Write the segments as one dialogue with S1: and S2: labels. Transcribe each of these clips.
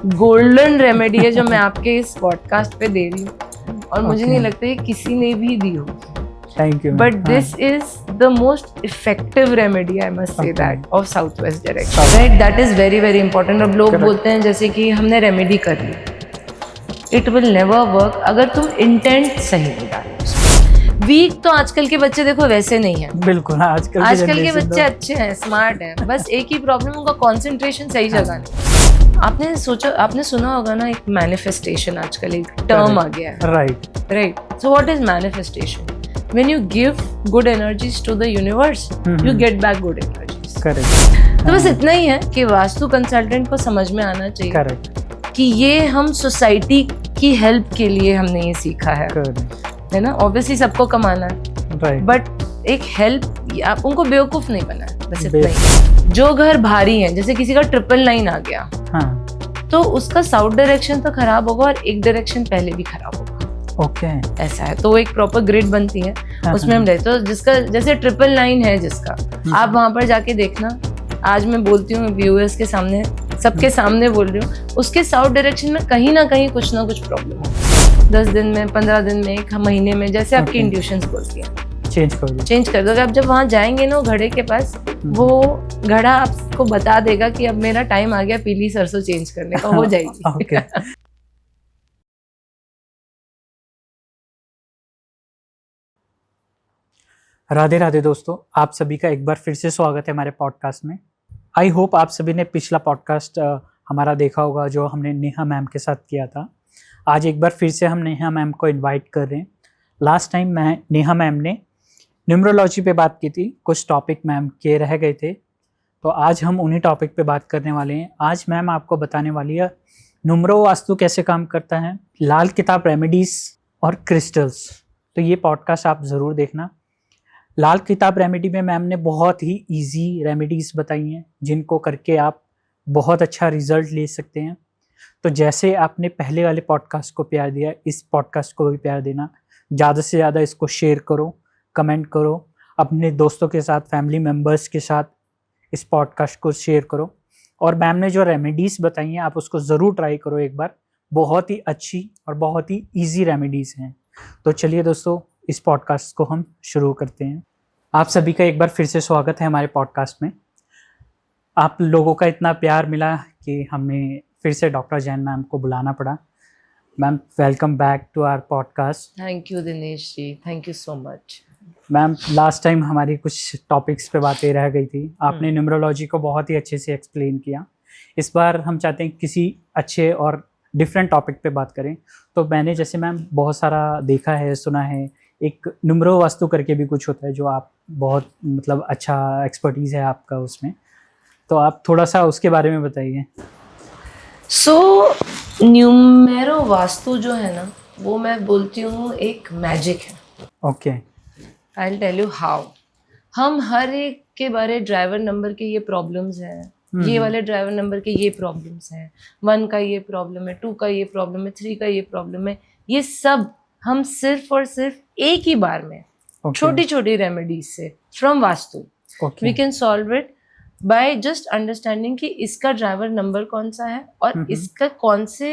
S1: Golden remedy है जो मैं आपके इस पॉडकास्ट पे दे रही हूँ, और मुझे नहीं लगता ये किसी ने भी दी हो।
S2: Thank you.
S1: But this is the most effective remedy, I must say that, of south west direction, right? That is very very important. अब लोग बोलते हैं जैसे कि हमने रेमेडी कर ली, इट विल नेवर वर्क अगर तुम इंटेंट सही नहीं डालो। वीक तो आजकल के बच्चे देखो वैसे नहीं है,
S2: बिल्कुल।
S1: आजकल के बच्चे अच्छे हैं, स्मार्ट हैं, बस एक ही प्रॉब्लम, उनका कंसंट्रेशन सही जगह नहीं। आपने सुना होगा ना, एक मैनिफेस्टेशन आजकल एक टर्म आ गया है, right? So what is manifestation? When you give good energies to the universe, you get back good energies.
S2: Correct.
S1: तो बस इतना ही है कि वास्तु कंसल्टेंट को समझ में आना चाहिए
S2: करेक्ट
S1: कि ये हम सोसाइटी की हेल्प के लिए हमने ये सीखा है ना? ऑब्वियसली सबको कमाना है,
S2: राइट,
S1: बट एक हेल्प, आप उनको बेवकूफ नहीं बना है, बस इतना ही। जो घर भारी है, जैसे किसी का 999 आ गया,
S2: हाँ,
S1: तो उसका साउथ डायरेक्शन तो खराब होगा और एक डायरेक्शन पहले भी खराब होगा।
S2: ओके,
S1: ऐसा है। तो एक प्रॉपर ग्रिड बनती है, उसमें हम रहते, तो जिसका जैसे 999 है जिसका, आप वहां पर जाके देखना। आज मैं बोलती हूँ व्यूअर्स के सामने, सबके सामने बोल रही हूँ, उसके साउथ डायरेक्शन में कहीं ना कुछ प्रॉब्लम है। 10 दिन में, 15 दिन में, 1 महीने में, जैसे आपकी इंट्यूशंस बोलती है, चेंज कर दोगे। अब जब वहां जाएंगे ना घड़े के पास, वो घड़ा आपको बता देगा कि अब मेरा टाइम आ गया पीली सरसों चेंज करने का, हो जाएगी।
S2: ओके। राधे राधे दोस्तों, आप सभी का एक बार फिर से स्वागत है हमारे पॉडकास्ट में। आई होप आप सभी ने पिछला पॉडकास्ट हमारा देखा होगा जो हमने नेहा मैम के साथ किया था। आज एक बार फिर से हम नेहा मैम को इनवाइट कर रहे हैं। लास्ट टाइम नेहा मैम ने न्यूमरोलॉजी पे बात की थी, कुछ टॉपिक मैम के रह गए थे, तो आज हम उन्हीं टॉपिक पे बात करने वाले हैं। आज मैम आपको बताने वाली है न्यूमरो वास्तु कैसे काम करता है, लाल किताब रेमेडीज़ और क्रिस्टल्स। तो ये पॉडकास्ट आप ज़रूर देखना। लाल किताब रेमेडी में मैम ने बहुत ही इजी रेमेडीज़ बताई हैं जिनको करके आप बहुत अच्छा रिजल्ट ले सकते हैं। तो जैसे आपने पहले वाले पॉडकास्ट को प्यार दिया, इस पॉडकास्ट को भी प्यार देना। ज़्यादा से ज़्यादा इसको शेयर करो, कमेंट करो, अपने दोस्तों के साथ, फैमिली मेम्बर्स के साथ इस पॉडकास्ट को शेयर करो। और मैम ने जो रेमेडीज़ बताई हैं आप उसको ज़रूर ट्राई करो एक बार। बहुत ही अच्छी और बहुत ही ईजी रेमेडीज़ हैं। तो चलिए दोस्तों, इस पॉडकास्ट को हम शुरू करते हैं। आप सभी का एक बार फिर से स्वागत है हमारे पॉडकास्ट में। आप लोगों का इतना प्यार मिला कि हमें फिर से डॉक्टर जैन मैम को बुलाना पड़ा। Ma'am, welcome back to our podcast.
S1: Thank you Dinesh ji, thank you so much.
S2: Ma'am, last time हमारी कुछ टॉपिक्स पे बातें रह गई थी, आपने न्यूमरोलॉजी को बहुत ही अच्छे से एक्सप्लेन किया। इस बार हम चाहते हैं किसी अच्छे और डिफरेंट टॉपिक पे बात करें। तो मैंने जैसे मैम बहुत सारा देखा है, सुना है, एक न्यूमरो वास्तु करके भी कुछ होता है जो आप बहुत मतलब अच्छा एक्सपर्टीज़ है आपका उसमें, तो आप थोड़ा सा उसके बारे में बताइए।
S1: सो न्यूमेरो वास्तु जो है ना, वो मैं बोलती हूँ एक मैजिक है।
S2: Okay,
S1: I will tell you how. हम हर एक के बारे ड्राइवर नंबर के ये प्रॉब्लम्स हैं, ये वाले ड्राइवर नंबर के ये प्रॉब्लम्स हैं, 1 का ये प्रॉब्लम है, 2 का ये प्रॉब्लम है, 3 का ये प्रॉब्लम है, ये सब हम सिर्फ और सिर्फ एक ही बार में छोटी छोटी रेमेडीज से from Vastu we can solve it by just understanding कि इसका ड्राइवर नंबर कौन सा है और इसका कौन से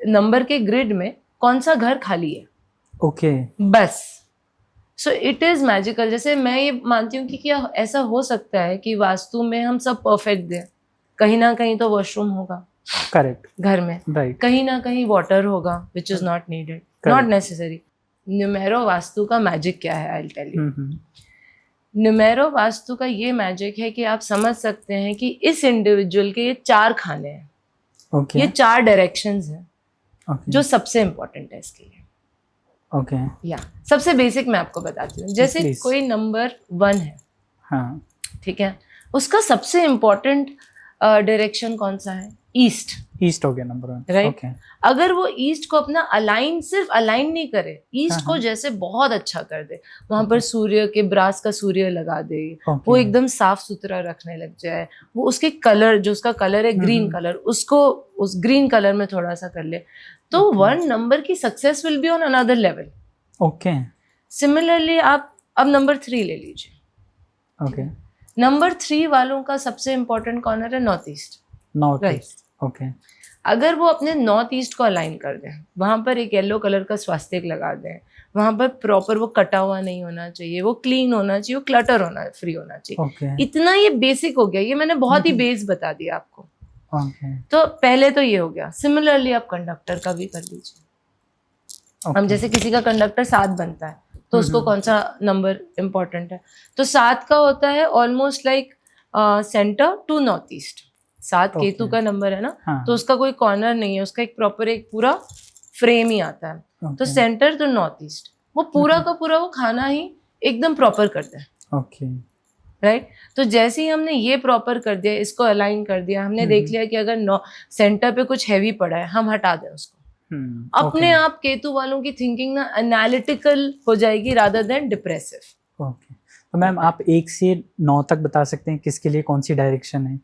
S1: नंबर के ग्रिड में कौन सा घर खाली है।
S2: ओके,
S1: बस। So it is magical. जैसे मैं ये मानती हूँ कि क्या ऐसा हो सकता है कि वास्तु में हम सब परफेक्ट दें, कहीं ना कहीं तो वॉशरूम होगा,
S2: करेक्ट,
S1: घर में,
S2: राइट,
S1: कहीं ना कहीं वाटर होगा which is not needed, not necessary. Numero Vastu का मैजिक क्या है, I will tell you. Numero Vastu का ये मैजिक है कि आप समझ सकते हैं कि इस इंडिविजुअल के ये 4 खाने हैं,
S2: okay.
S1: ये 4 डायरेक्शंस हैं,
S2: okay.
S1: जो सबसे इम्पोर्टेंट है इसके लिए।
S2: ओके,
S1: या सबसे बेसिक मैं आपको बताती हूँ। जैसे
S2: Please.
S1: कोई नंबर 1 है,
S2: हाँ,
S1: ठीक है, उसका सबसे इम्पोर्टेंट डायरेक्शन कौन सा है? ईस्ट
S2: हो गया नंबर 1,
S1: राइट।
S2: ओके।
S1: अगर वो ईस्ट को अपना सिर्फ अलाइन नहीं करे, ईस्ट को जैसे बहुत अच्छा कर दे, वहां पर सूर्य के ब्रास का सूर्य लगा दे, वो एकदम साफ सुथरा रखने लग जाए, वो उसके कलर, जो उसका कलर है ग्रीन कलर, उसको उस ग्रीन कलर में थोड़ा सा कर ले, तो 1 नंबर की success will be on another level.
S2: Okay,
S1: similarly आप अब नंबर 3 ले लीजिए।
S2: ओके,
S1: नंबर 3 वालों का सबसे इम्पोर्टेंट कॉर्नर है north east,
S2: north
S1: right.
S2: East, okay,
S1: अगर वो अपने नॉर्थ ईस्ट को अलाइन कर दें, वहाँ पर एक येलो कलर का स्वास्तिक लगा दें, वहाँ पर प्रॉपर वो कटा हुआ नहीं होना चाहिए, वो क्लीन होना चाहिए, वो क्लटर होना फ्री होना चाहिए।
S2: ओके
S1: इतना ये बेसिक हो गया, ये मैंने बहुत ही बेस बता दिया आपको।
S2: ओके
S1: तो पहले तो ये हो गया। सिमिलरली आप कंडक्टर का भी कर लीजिए। हम जैसे किसी का कंडक्टर 7 बनता है तो उसको कौन सा नंबर इम्पोर्टेंट है, तो 7 का होता है almost like centre to north east. 7 Ketu का नंबर है ना,
S2: हाँ।
S1: तो उसका कोई कॉर्नर नहीं है, उसका एक प्रॉपर एक पूरा फ्रेम ही आता है। तो सेंटर टू नॉर्थ ईस्ट, वो पूरा का पूरा वो खाना ही एकदम प्रॉपर करता है।
S2: ओके
S1: राइट तो जैसे ही हमने ये प्रॉपर कर दिया, इसको अलाइन कर दिया, हमने देख लिया कि अगर सेंटर पे कुछ हैवी पड़ा है, हम हटा दें उसको। अपने आप केतु वालों की थिंकिंग ना एनालिटिकल हो जाएगी रादर देन डिप्रेसिव।
S2: ओके तो मैम आप 1 से 9 तक बता सकते हैं किसके लिए कौन सी डायरेक्शन है?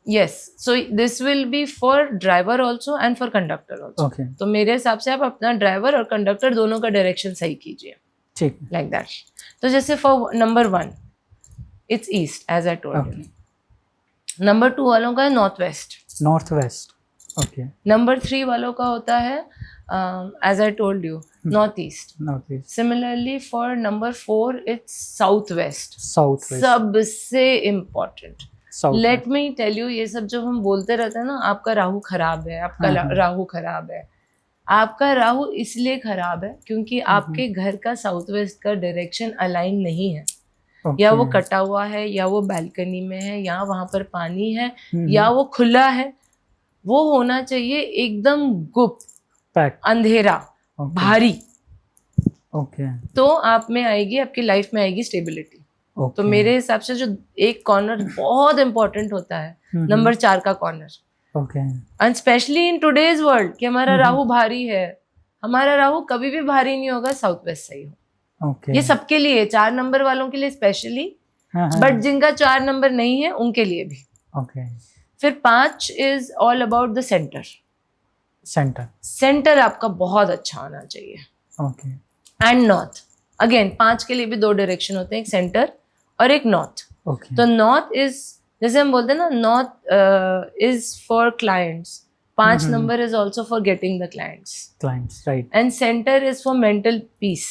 S1: Yes, so this will be for driver also and for conductor also.
S2: Okay
S1: तो मेरे हिसाब से आप अपना ड्राइवर और कंडक्टर दोनों का डायरेक्शन सही कीजिए,
S2: ठीक
S1: लाइक दैट। तो जैसे for number 1 it's east as I told you, number 2 वालों का है
S2: नॉर्थ वेस्ट। ओके
S1: नंबर 3 वालों का होता है as I told you north east. Similarly for number 4 it's south west. सबसे important, let me tell you, ये सब जो हम बोलते रहते हैं ना, आपका राहु खराब है, आपका राहु खराब है, आपका राहु इसलिए खराब है क्योंकि आपके घर का साउथ वेस्ट का डायरेक्शन अलाइन नहीं है। या वो कटा हुआ है, या वो बालकनी में है, या वहां पर पानी है, या वो खुला है। वो होना चाहिए एकदम गुप्त, अंधेरा, भारी। तो आप में आएगी, आपकी लाइफ में आएगी स्टेबिलिटी। तो मेरे हिसाब से जो एक कॉर्नर बहुत इंपॉर्टेंट होता है, नंबर 4 का corner, and specially in today's world कि हमारा राहु भारी है। हमारा राहु कभी भी भारी नहीं होगा साउथ वेस्ट सही हो। ये सबके लिए, 4 नंबर वालों के लिए स्पेशली, बट जिनका 4 नंबर नहीं है उनके लिए भी। फिर 5 is all about the centre. Centre आपका बहुत अच्छा होना चाहिए। एंड नॉर्थ, अगेन 5 के लिए भी 2 डायरेक्शन होते हैं, एक सेंटर और एक नॉर्थ। तो नॉर्थ इज, जैसे हम बोलते हैं ना, north is for clients, 5 number is also for getting the clients, right. And centre is for mental peace.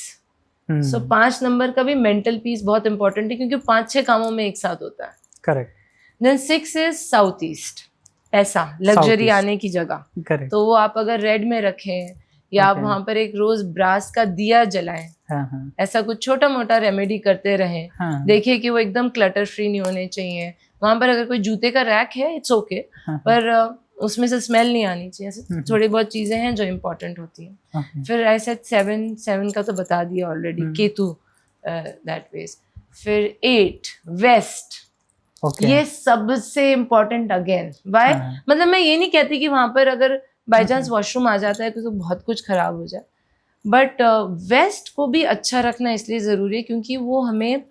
S1: So 5 number का भी मेंटल पीस बहुत इंपॉर्टेंट है क्योंकि 5-6 कामों में एक साथ होता है। Correct. Then 6 is south east, पैसा, लग्जरी आने की जगह। Correct. तो वो आप अगर रेड में रखें, या आप वहां पर एक रोज ब्रास का दिया जलाएं, ऐसा कुछ छोटा मोटा रेमेडी करते रहें। देखिए कि वो एकदम क्लटर फ्री नहीं होने चाहिए। वहां पर अगर कोई जूते का रैक है, इट्स ओके, पर उसमें से स्मेल नहीं आनी चाहिए। ऐसे थोड़ी बहुत चीजें हैं जो इम्पोर्टेंट होती हैं। फिर ऐसे 7 का तो बता दिया ऑलरेडी, केतु दैट वेज। फिर 8 वेस्ट, ये सबसे इम्पोर्टेंट अगेन। वाई, मतलब मैं ये नहीं कहती कि वहां पर अगर बाई चांस वॉशरूम आ जाता है तो बहुत कुछ खराब हो जाए, बट वेस्ट को भी अच्छा रखना इसलिए जरूरी है क्योंकि वो हमें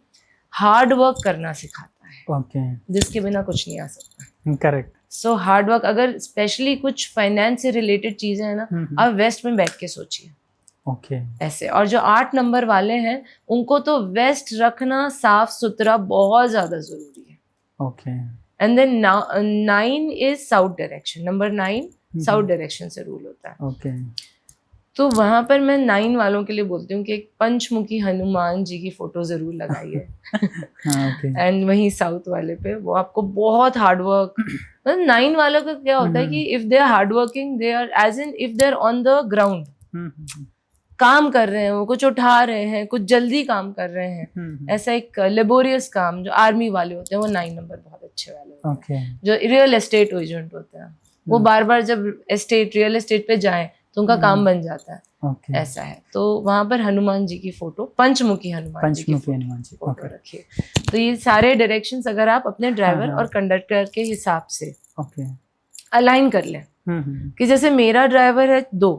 S1: हार्ड वर्क करना सिखाता है, जिसके बिना कुछ नहीं आ सकता। करेक्ट। सो हार्ड वर्क, अगर स्पेशली कुछ फाइनेंस से रिलेटेड चीजें हैं ना, आप वेस्ट में बैठ के सोचिए। ऐसे। और जो 8 नंबर वाले हैं उनको तो वेस्ट रखना साफ सुथरा बहुत ज्यादा जरूरी है। And then 9 is south direction. Number 9 south direction से रूल होता है। तो वहां पर मैं 9 वालों के लिए बोलती हूँ कि एक पंचमुखी हनुमान जी की फोटो जरूर लगाइए। एंड वहीं साउथ वाले पे वो आपको बहुत हार्ड वर्क, मतलब 9 वालों का क्या होता है कि if they are hard working, they are as in if they are on the ground, काम कर रहे हैं, वो कुछ उठा रहे हैं, कुछ जल्दी काम कर रहे हैं, ऐसा एक लेबोरियस काम जो आर्मी वाले होते हैं, वो 9 नंबर बहुत अच्छे वाले होते हैं। जो रियल एस्टेट एजेंट होते हैं, वो बार बार जब रियल एस्टेट पे जाए तो उनका काम बन जाता है। ऐसा है। तो वहां पर हनुमान जी की फोटो, पंचमुखी हनुमान जी की फोटो रखिए। तो ये सारे डायरेक्शंस अगर आप अपने ड्राइवर और कंडक्टर के हिसाब से अलाइन कर लें, कि जैसे मेरा ड्राइवर है 2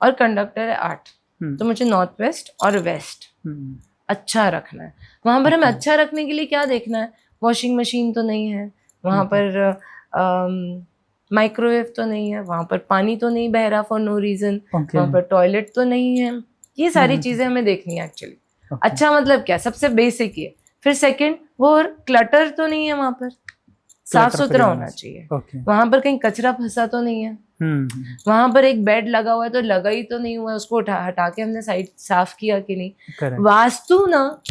S1: और कंडक्टर है 8, तो मुझे नॉर्थ वेस्ट और वेस्ट अच्छा रखना है। वहां पर हमें अच्छा रखने के लिए क्या देखना है, वॉशिंग मशीन तो नहीं है वहां पर, माइक्रोवेव तो नहीं है वहां पर, पानी तो नहीं बह रहा फॉर नो रीजन, वहां पर टॉयलेट तो नहीं है। ये सारी चीजें हमें देखनी है एक्चुअली। अच्छा मतलब क्या, सबसे बेसिक ये। फिर सेकंड, वो क्लटर तो नहीं है वहां पर, साफ
S2: Clutter
S1: सुथरा
S2: free
S1: होना चाहिए।
S2: ओके
S1: वहां पर कहीं कचरा फंसा तो नहीं है, वहां पर एक बेड लगा हुआ है तो लगा ही तो नहीं हुआ है, उसको हटा के हमने साइड साफ किया कि नहीं।
S2: करेक्ट
S1: वास्तु ना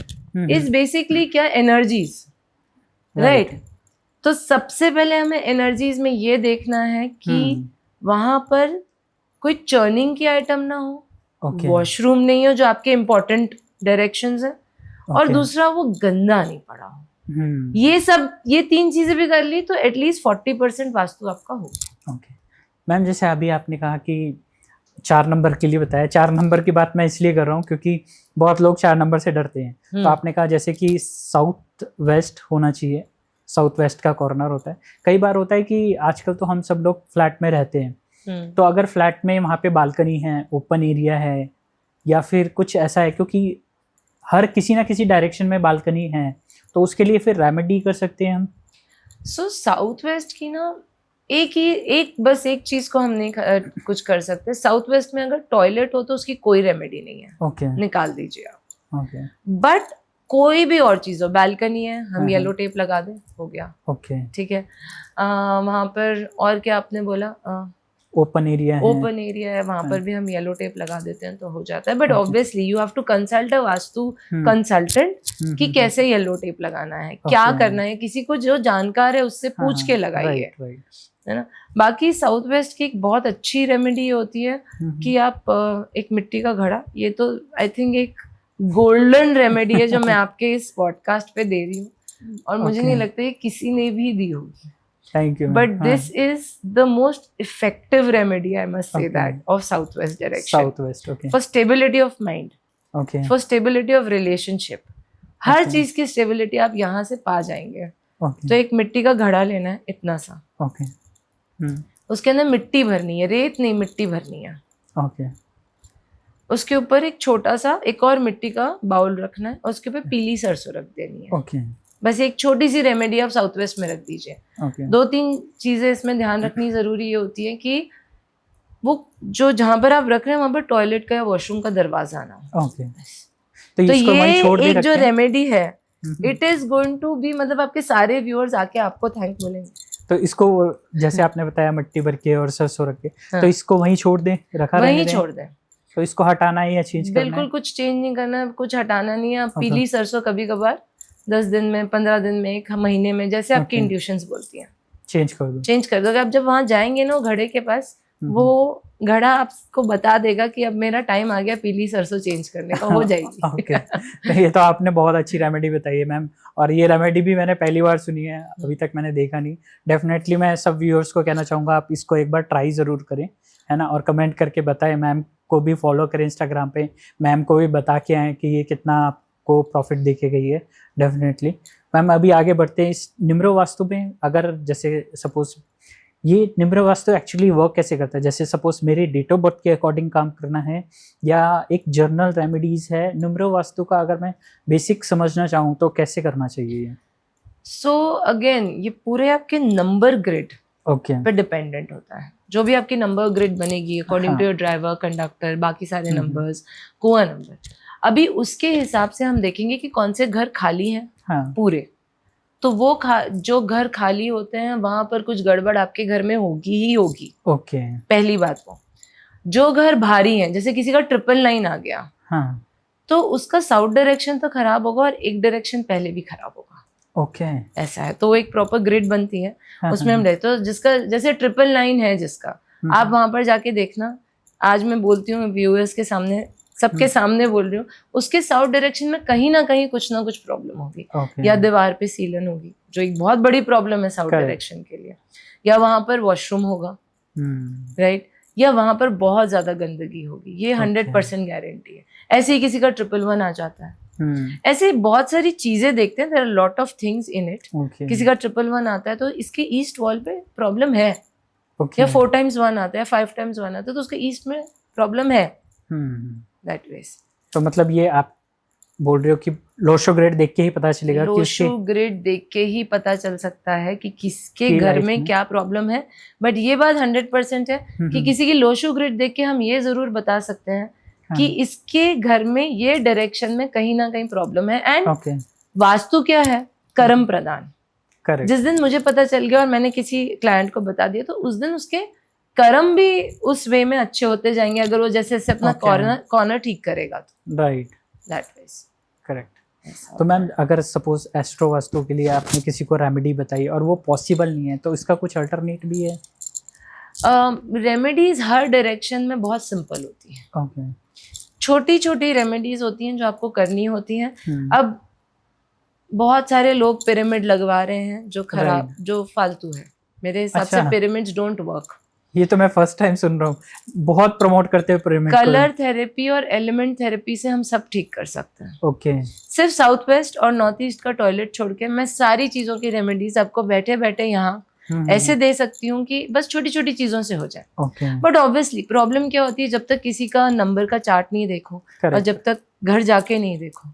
S1: इज बेसिकली क्या, एनर्जीज, राइट। तो सबसे पहले हमें एनर्जीज में ये देखना है कि वहां पर कोई चर्निंग की आइटम ना हो, वॉशरूम नहीं हो जो आपके इम्पोर्टेंट डायरेक्शंस है, और दूसरा वो गंदा नहीं पड़ा हो। ये 3 चीजें भी कर ली तो एटलीस्ट 40% वास्तु आपका हो।
S2: ओके मैम, जैसे अभी आपने कहा कि 4 नंबर के लिए बताया, 4 नंबर की बात मैं इसलिए कर रहा हूँ क्योंकि बहुत लोग 4 नंबर से डरते हैं। तो आपने कहा जैसे कि साउथ वेस्ट होना चाहिए, साउथ वेस्ट का कॉर्नर होता है। कई बार होता है कि आजकल तो हम सब लोग फ्लैट में रहते हैं, तो अगर फ्लैट में वहाँ पे बालकनी है, ओपन एरिया है, या फिर कुछ ऐसा है, क्योंकि हर किसी ना किसी डायरेक्शन में बालकनी है, तो उसके लिए फिर रेमेडी कर सकते हैं हम।
S1: सो साउथ वेस्ट की ना बस एक चीज को हम नहीं कुछ कर सकते। साउथ वेस्ट में अगर टॉयलेट हो तो उसकी कोई रेमेडी नहीं है,
S2: ओके
S1: निकाल दीजिए आप।
S2: ओके
S1: बट कोई भी और चीज हो, बालकनी है, हम येलो टेप लगा दें, हो गया।
S2: ओके
S1: ठीक है। वहां पर और क्या आपने बोला,
S2: ओपन एरिया है,
S1: ओपन एरिया है, वहां पर भी हम येलो टेप लगा देते हैं तो हो जाता है। But obviously you have to consult a Vastu consultant कि कैसे येलो टेप लगाना है, क्या करना है, किसी को जो जानकार है उससे पूछ के लगाइए, है ना। बाकी साउथ वेस्ट की एक बहुत अच्छी रेमेडी होती है कि आप एक मिट्टी का घड़ा, ये तो आई थिंक एक गोल्डन रेमेडी है जो मैं आपके इस पॉडकास्ट पे दे रही हूँ, और मुझे नहीं लगता है किसी ने भी दी होगी।
S2: Thank you.
S1: But this is the most effective remedy, I must say that, of Southwest direction.
S2: Southwest, okay.
S1: For stability of mind.
S2: Okay.
S1: For stability of relationship. हर चीज की स्टेबिलिटी आप यहाँ से पा जाएंगे।
S2: Okay.
S1: तो एक मिट्टी का घड़ा लेना है, इतना सा।
S2: Okay.
S1: उसके अंदर मिट्टी भरनी है, रेत नहीं, मिट्टी भरनी है।
S2: Okay.
S1: उसके ऊपर एक छोटा सा एक और मिट्टी का बाउल रखना है, और उसके ऊपर पीली सरसों रख देनी है।
S2: Okay.
S1: बस एक छोटी सी रेमेडी आप साउथ वेस्ट में रख दीजिए।
S2: Okay.
S1: 2-3 चीजें इसमें ध्यान रखनी जरूरी ये होती है कि वो जो जहां पर आप रख रहे हैं वहां पर टॉयलेट का या वॉशरूम का दरवाजा ना हो।
S2: Okay.
S1: तो ये एक जो रेमेडी है,
S2: hmm.
S1: It is going to be, मतलब आपके सारे व्यूअर्स आके आपको थैंक बोलेंगे।
S2: तो इसको जैसे आपने बताया मिट्टी भर के और सरसों रख के,
S1: हाँ।
S2: तो इसको वहीं छोड़ दें, रखा रहने
S1: वहीं
S2: दें?
S1: छोड़ दें।
S2: तो इसको हटाना है या चेंज करना है?
S1: बिल्कुल कुछ चेंज नहीं करना है, कुछ हटाना नहीं है। आप
S2: Okay.
S1: पीली सरसों कभी कभार 10 दिन में, 15 दिन में, 1 महीने में, जैसे आपकी
S2: Okay.
S1: इंट्यूशंस बोलती हैं,
S2: चेंज कर दो।
S1: चेंज कर दोगे। आप जब वहां जाएंगे ना घड़े के पास, वो घड़ा आपको बता देगा कि अब मेरा टाइम आ गया पीली सरसों चेंज करने का, हो जाएगी।
S2: ओके तो ये तो आपने बहुत अच्छी रेमेडी बताई है मैम, और ये रेमेडी भी मैंने पहली बार सुनी है, अभी तक मैंने देखा नहीं। डेफिनेटली मैं सब व्यूअर्स को कहना चाहूँगा आप इसको एक बार ट्राई ज़रूर करें, है ना, और कमेंट करके बताएं। मैम को भी फॉलो करें इंस्टाग्राम पे, मैम को भी बता के आएँ कि ये कितना आपको प्रॉफिट दे के गई है। डेफिनेटली मैम अभी आगे बढ़ते हैं इस निम्र वास्तु में। अगर जैसे सपोज ये निम्र वास्तु एक्चुअली वर्क कैसे करता है, जैसे सपोज मेरे डेट ऑफ बर्थ के अकॉर्डिंग काम करना है, या एक जर्नल रेमेडीज है निम्र वास्तु का, अगर मैं बेसिक समझना चाहूँ तो कैसे करना चाहिए?
S1: सो अगेन ये पूरे आपके नंबर ग्रिड
S2: ओके
S1: पे डिपेंडेंट होता है। जो भी आपकी नंबर ग्रिड बनेगी according to your driver, conductor, बाकी सारे नंबर्स, कुआं नंबर, अभी उसके हिसाब से हम देखेंगे कि कौन से घर खाली हैं पूरे। तो वो जो घर खाली होते हैं वहां पर कुछ गड़बड़ आपके घर में होगी ही होगी।
S2: ओके
S1: पहली बात वो जो घर भारी हैं, जैसे किसी का 999 आ गया,
S2: हाँ,
S1: तो उसका साउथ डायरेक्शन तो खराब होगा और एक डायरेक्शन पहले भी खराब होगा।
S2: ओके
S1: ऐसा है। तो एक प्रॉपर ग्रिड बनती है, उसमें हम रहते, तो जिसका जैसे 999 है जिसका, आप वहां पर जाके देखना। आज मैं बोलती हूँ व्यूअर्स के सामने, सबके सामने बोल रही हूँ, उसके साउथ डायरेक्शन में कहीं ना कहीं कुछ ना कुछ प्रॉब्लम होगी। या दीवार पे सीलन होगी, जो एक बहुत बड़ी प्रॉब्लम है साउथ डायरेक्शन के लिए, या वहां पर वॉशरूम होगा, राइट, या वहां पर बहुत ज्यादा गंदगी होगी। ये 100% गारंटी है। ऐसे ही किसी का 111 आ जाता है। ऐसे बहुत सारी चीजें देखते हैं, there are lot of things in it. किसी का 111 आता है तो इसके ईस्ट वॉल पे प्रॉब्लम है, या 4 times 1 आता है, 5 times 1 आता है, तो उसके ईस्ट में प्रॉब्लम है। That way.
S2: तो मतलब ये आप बोल रहे हो कि लोशो ग्रेड देख के ही पता चलेगा,
S1: लोशो ग्रेड देख के ही पता चल सकता है कि किसके घर में क्या प्रॉब्लम है। बट ये बात 100% है कि किसी की लोशो ग्रेड देख के हम ये जरूर बता सकते हैं कि इसके घर में ये डायरेक्शन में कहीं ना कहीं प्रॉब्लम है। एंड वास्तु क्या है? कर्म प्रदान।
S2: करेक्ट,
S1: जिस दिन मुझे पता चल गया और मैंने किसी क्लाइंट को बता दिया, तो उस दिन उसके कर्म भी उस वे में अच्छे होते जाएंगे, अगर वो जैसे जैसे अपना
S2: Okay.
S1: कॉर्नर ठीक करेगा तो
S2: राइट,
S1: दैट वाइज।
S2: करेक्ट। तो मैम अगर सपोज एस्ट्रो वास्तु के लिए आपने किसी को रेमेडी बताई और वो पॉसिबल नहीं है, तो इसका कुछ अल्टरनेट भी है?
S1: रेमेडीज हर डायरेक्शन में बहुत सिंपल होती है।
S2: ओके,
S1: छोटी छोटी रेमेडीज होती हैं जो आपको करनी होती हैं।
S2: हम्म,
S1: अब बहुत सारे लोग पिरामिड लगवा रहे हैं जो खराब,
S2: Right.
S1: जो फालतू है। मेरे हिसाब से
S2: अच्छा।
S1: Pyramids don't work.
S2: ये तो मैं फर्स्ट टाइम सुन रहा हूँ, बहुत प्रमोट करते हैं पिरामिड को।
S1: कलर थेरेपी और एलिमेंट थेरेपी से हम सब ठीक कर सकते हैं।
S2: ओके,
S1: सिर्फ साउथ वेस्ट और नॉर्थ ईस्ट का टॉयलेट छोड़ के मैं सारी चीजों की रेमेडीज आपको बैठे बैठे यहाँ ऐसे दे सकती हूँ कि बस छोटी छोटी चीजों से हो जाए।
S2: ओके,
S1: बट ऑब्वियसली प्रॉब्लम क्या होती है, जब तक किसी का नंबर का चार्ट नहीं देखो और
S2: करेक्ट,
S1: जब तक घर जाके नहीं देखो,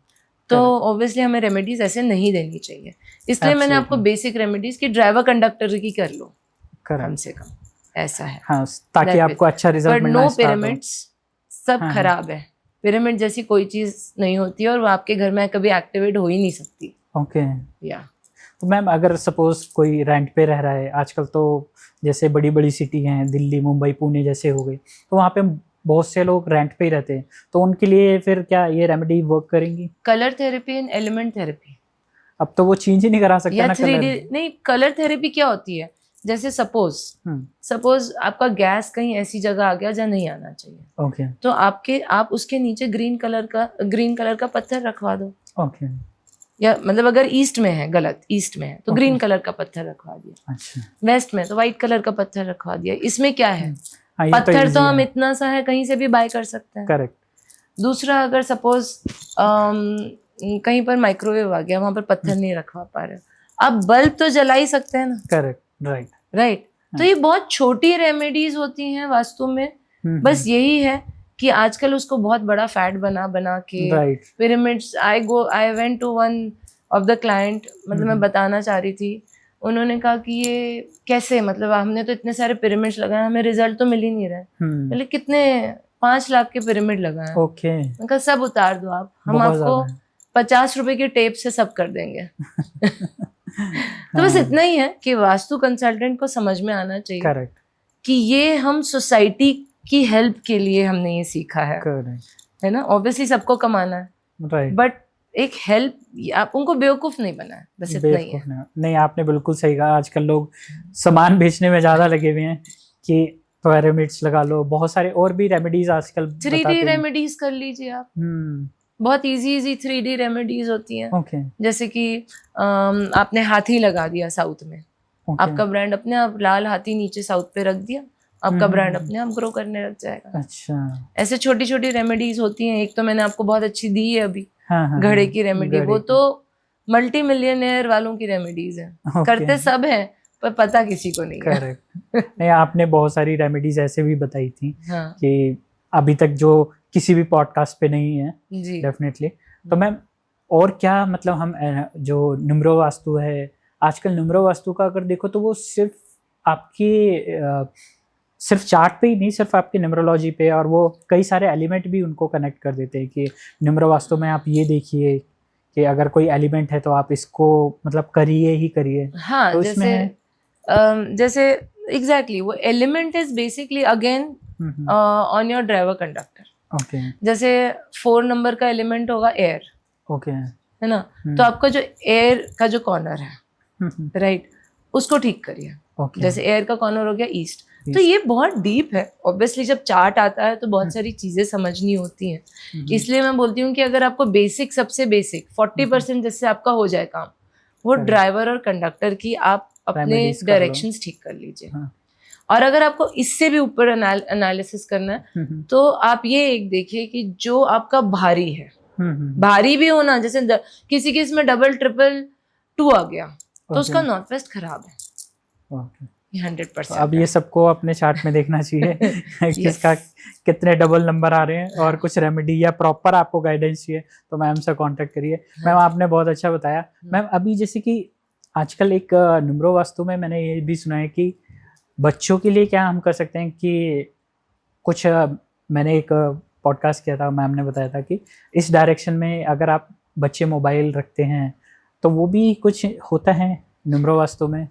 S1: तो ऑब्वियसली हमें रेमेडीज ऐसे नहीं देनी चाहिए। इसलिए मैंने आपको
S2: Absolutely.
S1: बेसिक रेमेडीज की ड्राइवर कंडक्टर की कर लो कम
S2: करेक्ट,
S1: से कम, ऐसा है।
S2: हाँ, ताकि
S1: That
S2: आपको अच्छा रिजल्ट
S1: बट
S2: मिलना
S1: नो
S2: स्टार्ट हो।
S1: पिरामिड्स, सब
S2: हाँ,
S1: खराब है। पिरामिड जैसी कोई चीज नहीं होती है और वो आपके घर में कभी एक्टिवेट हो ही नहीं सकती।
S2: ओके,
S1: या
S2: तो मैम अगर सपोज कोई रेंट पे रह रहा है, आजकल तो जैसे बड़ी बड़ी सिटी हैं, दिल्ली, मुंबई, पुणे जैसे हो गए, तो वहाँ पे बहुत से लोग रेंट पे ही रहते हैं, तो उनके लिए फिर क्या ये रेमेडी वर्क करेंगी?
S1: Colour therapy and element therapy
S2: अब तो वो चेंज ही नहीं करा सकता
S1: या
S2: ना
S1: 3D
S2: कलर।
S1: नहीं, कलर थेरेपी क्या होती है, जैसे सपोज आपका गैस कहीं ऐसी जगह आ गया जहाँ नहीं आना चाहिए,
S2: ओके,
S1: तो आप उसके नीचे ग्रीन कलर का पत्थर रखवा दो।
S2: ओके,
S1: या मतलब अगर ईस्ट में है, गलत ईस्ट में है तो ग्रीन कलर का पत्थर रखवा दिया,
S2: अच्छा,
S1: वेस्ट में तो व्हाइट कलर का पत्थर रखवा दिया। इसमें क्या है,
S2: हाँ, ये
S1: पत्थर
S2: easy
S1: तो हम
S2: है।
S1: इतना सा है कहीं से भी बाय कर सकते हैं।
S2: करेक्ट,
S1: दूसरा, अगर सपोज कहीं पर माइक्रोवेव आ गया, वहां पर पत्थर नहीं रखवा पा रहे, आप बल्ब तो जला ही सकते हैं ना।
S2: Correct, right,
S1: right. तो ये बहुत छोटी रेमेडीज होती हैं वास्तु में। बस यही है कि आजकल उसको बहुत बड़ा फैट बना बना के
S2: right,
S1: pyramids, I went to one of the client, मतलब मैं बताना चाह रही थी, उन्होंने कहा कि ये कैसे, मतलब हमने तो इतने सारे पिरामिड्स लगाए, हमें रिजल्ट तो मिल ही नहीं रहा है। बोले कितने, 5 लाख के पिरामिड लगाए।
S2: ओके,
S1: उनका सब उतार दो आप, हम
S2: बहुत
S1: आपको
S2: ज्यादा है।
S1: 50 रुपए के टेप से सब कर देंगे। तो बस इतना ही है कि वास्तु कंसल्टेंट को समझ में आना चाहिए
S2: करेक्ट,
S1: कि ये हम सोसाइटी की हेल्प के लिए हमने ये सीखा है
S2: करेक्ट,
S1: है ना। ऑब्वियसली सबको कमाना है,
S2: राइट,
S1: बट एक हेल्प, आप उनको बेवकूफ नहीं बनाए, बस इतना ही है।
S2: नहीं, आपने बिल्कुल सही कहा। आजकल लोग सामान बेचने में ज्यादा लगे हुए हैं कि पिरामिड्स लगा लो, बहुत सारे और भी रेमेडीज आजकल
S1: 3D रेमेडीज कर लीजिए आप, बहुत इजी 3D रेमेडीज होती हैं।
S2: ओके,
S1: जैसे कि आपने हाथी लगा दिया साउथ में, आपका ब्रांड अपने आप, लाल हाथी नीचे साउथ पे रख दिया, आपका ब्रांड अपने आप ग्रो करने लग जाएगा।
S2: अच्छा,
S1: ऐसे छोटी छोटी रेमेडीज होती हैं। एक तो मैंने आपको बहुत अच्छी दी है अभी,
S2: हाँ,
S1: घड़े की रेमेडी, वो तो मल्टी मिलियनियर वालों की रेमेडीज है। करते सब हैं पर पता किसी को नहीं है।
S2: करेक्ट। नहीं, आपने बहुत सारी रेमेडीज ऐसे भी बताई थी
S1: हाँ
S2: कि अभी तक जो किसी भी पॉडकास्ट पे नहीं है,
S1: जी।
S2: डेफिनेटली। तो मैम और क्या, मतलब हम जो नुमरो वास्तु है, आजकल नुमरो वास्तु का अगर देखो तो वो सिर्फ आपकी सिर्फ चार्ट पे ही नहीं, सिर्फ आपकी न्यूमरोलॉजी पे, और वो कई सारे एलिमेंट भी उनको कनेक्ट कर देते हैं कि न्यूमरो वास्तु में आप ये देखिए कि अगर कोई एलिमेंट है तो आप इसको मतलब करिए ही करिए।
S1: हाँ,
S2: तो
S1: जैसे एग्जैक्टली वो element is basically again on your driver conductor.
S2: Okay,
S1: जैसे 4 नंबर का एलिमेंट होगा एयर,
S2: ओके,
S1: है ना। तो आपका जो एयर का जो कॉर्नर है, राइट, उसको ठीक करिए। जैसे एयर का कॉर्नर हो गया ईस्ट, तो ये बहुत डीप है। ऑब्वियसली जब चार्ट आता है तो बहुत सारी चीजें समझनी होती हैं। इसलिए मैं बोलती हूँ कि अगर आपको बेसिक, सबसे बेसिक 40% जिससे आपका हो जाए काम, वो ड्राइवर और कंडक्टर की आप अपने डायरेक्शंस ठीक कर लीजिए। और अगर आपको इससे भी ऊपर एनालिसिस करना है तो आप ये एक देखिए कि जो आपका भारी है, भारी भी होना, जैसे किसी के इसमें डबल ट्रिपल 2 आ गया तो उसका नॉर्थ वेस्ट खराब है। 100%।
S2: अब ये सबको अपने चार्ट में देखना चाहिए किसका कितने डबल नंबर आ रहे हैं, और कुछ रेमेडी या प्रॉपर आपको गाइडेंस चाहिए तो मैम से कांटेक्ट करिए। मैम आपने बहुत अच्छा बताया। मैम अभी जैसे कि आजकल एक नुमरो वास्तु में मैंने ये भी सुना है कि बच्चों के लिए क्या हम कर सकते हैं कि कुछ, मैंने एक पॉडकास्ट किया था, मैम ने बताया था कि इस डायरेक्शन में अगर आप बच्चे मोबाइल रखते हैं तो वो भी कुछ होता है नुम्रो वास्तु में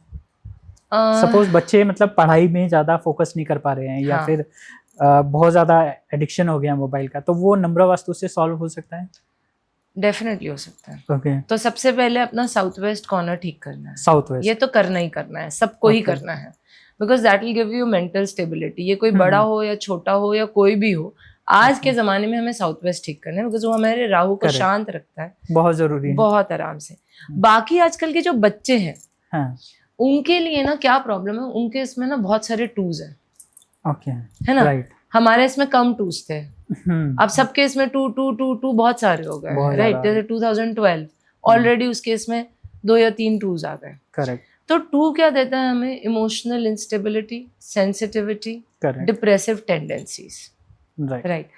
S2: सपोज बच्चे मतलब पढ़ाई में ज्यादा फोकस नहीं कर पा रहे हैं या
S1: हाँ।
S2: फिर बहुत ज्यादा एडिक्शन हो गया मोबाइल का, तो वो नुम्रो वास्तु से सॉल्व हो सकता है?
S1: डेफिनेटली हो सकता है।
S2: ओके,
S1: तो सबसे पहले अपना साउथ वेस्ट कॉर्नर ठीक करना है।
S2: साउथ वेस्ट
S1: ये तो करना ही करना है, सबको ही
S2: Okay.
S1: करना है, because that will give you mental stability. ये कोई बड़ा हो या छोटा हो या कोई भी हो, आज के जमाने में हमें साउथ वेस्ट ठीक करना है, बिकॉज वो हमारे राहु को
S2: Correct.
S1: शांत रखता है
S2: बहुत जरूरी है।
S1: बहुत आराम से। बाकी आजकल के जो बच्चे हैं
S2: हाँ,
S1: उनके लिए ना क्या प्रॉब्लम है, उनके इसमें ना बहुत सारे टूज हैं,
S2: ओके,
S1: है ना।
S2: राइट।
S1: हमारे इसमें कम टूज थे, अब सबके इसमें टू टू टू टू बहुत सारे हो गए,
S2: बहुत
S1: राइट।
S2: ज्यादा।
S1: जैसे 2012 ऑलरेडी उसके इसमें 2 या 3 टूज आ गए।
S2: करेक्ट,
S1: तो टू क्या देता है हमें, emotional instability, sensitivity,
S2: correct,
S1: depressive tendencies,
S2: right.
S1: Right.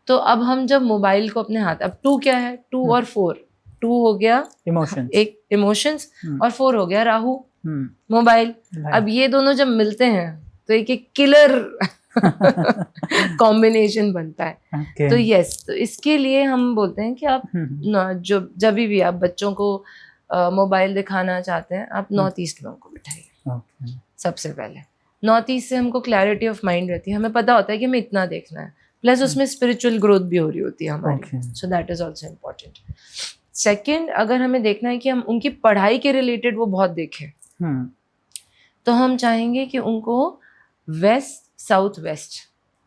S1: तो अब हम जब मोबाइल को अपने हाथ, अब टू क्या है, 2 और 4, 2 हो गया
S2: इमोशंस,
S1: एक इमोशंस और 4 हो गया राहु मोबाइल।
S2: Right.
S1: अब ये दोनों जब मिलते हैं तो एक किलर कॉम्बिनेशन बनता है।
S2: Okay.
S1: तो यस, तो इसके लिए हम बोलते हैं कि आप जो जब भी आप बच्चों को मोबाइल दिखाना चाहते हैं, आप नॉर्थ ईस्ट में उनको बिठाइए।
S2: Okay.
S1: सबसे पहले नॉर्थ ईस्ट से हमको क्लैरिटी ऑफ माइंड रहती है, हमें पता होता है कि हमें इतना देखना है, प्लस उसमें स्पिरिचुअल ग्रोथ भी हो रही होती है हमारी,
S2: Okay.
S1: So that is also important. Second, अगर हमें देखना है कि हम उनकी पढ़ाई के रिलेटेड वो बहुत देखें, तो हम चाहेंगे कि उनको west south west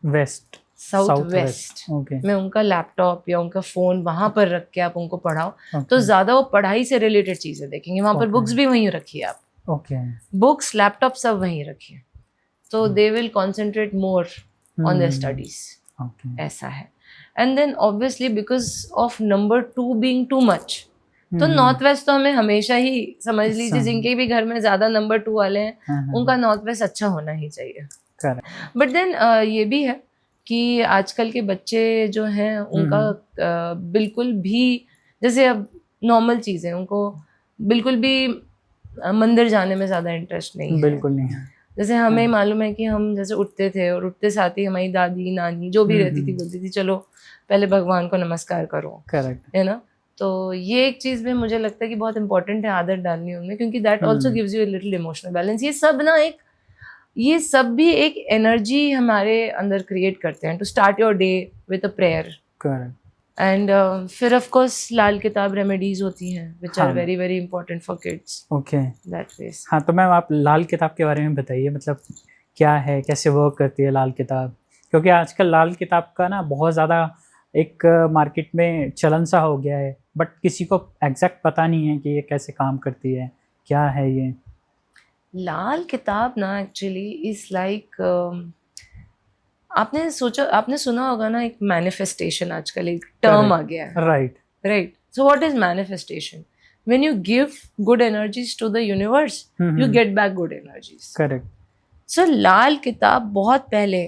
S2: west,
S1: south west
S2: okay,
S1: में उनका लैपटॉप या उनका फोन वहां पर रख के आप उनको पढ़ाओ,
S2: Okay.
S1: तो ज्यादा वो पढ़ाई से रिलेटेड चीजें देखेंगे। वहां पर
S2: Okay.
S1: बुक्स भी वहीं रखिए आप,
S2: ओके,
S1: बुक्स लैपटॉप सब वहीं रखिए, तो they will concentrate more on their studies.
S2: Okay,
S1: ऐसा है। And then obviously because of number 2 being too much, तो नॉर्थ वेस्ट तो हमें हमेशा ही समझ लीजिए, जिनके भी घर में ज्यादा नंबर 2 वाले हैं उनका नॉर्थ वेस्ट अच्छा होना ही चाहिए।
S2: करेक्ट,
S1: बट देन ये भी है कि आजकल के बच्चे जो हैं उनका बिल्कुल भी, जैसे अब नॉर्मल चीज़ें, उनको बिल्कुल भी मंदिर जाने में ज़्यादा इंटरेस्ट नहीं है।
S2: बिल्कुल नहीं है।
S1: जैसे हमें मालूम है कि हम जैसे उठते थे और उठते साथ ही हमारी दादी नानी जो भी रहती थी बोलती थी चलो पहले भगवान को नमस्कार करो,
S2: करेक्ट,
S1: है ना। तो ये एक चीज़ में मुझे लगता है कि बहुत इंपॉर्टेंट है आदत डालनी उनमें, क्योंकि that also gives you a little emotional balance. ये सब भी एक एनर्जी हमारे अंदर क्रिएट करते हैं to start your day with a prayer.
S2: Correct,
S1: and फिर of course Lal Kitab remedies होती हैं विच आर
S2: हाँ।
S1: Very very important for kids
S2: okay.
S1: That way.
S2: हाँ, तो मैम आप लाल किताब के बारे में बताइए, मतलब क्या है, कैसे वर्क करती है लाल किताब? क्योंकि आजकल लाल किताब का ना बहुत ज़्यादा एक मार्केट में चलन सा हो गया है, बट किसी को एग्जैक्ट पता नहीं है कि ये कैसे काम करती है, क्या है ये
S1: लाल किताब ना एक्चुअली इज लाइक, आपने सुना होगा ना, एक मैनिफेस्टेशन आजकल एक टर्म आ गया है,
S2: right.
S1: Right. So what is manifestation? When you give good energies to the universe you get back good energies.
S2: Correct.
S1: So Lal Kitab बहुत पहले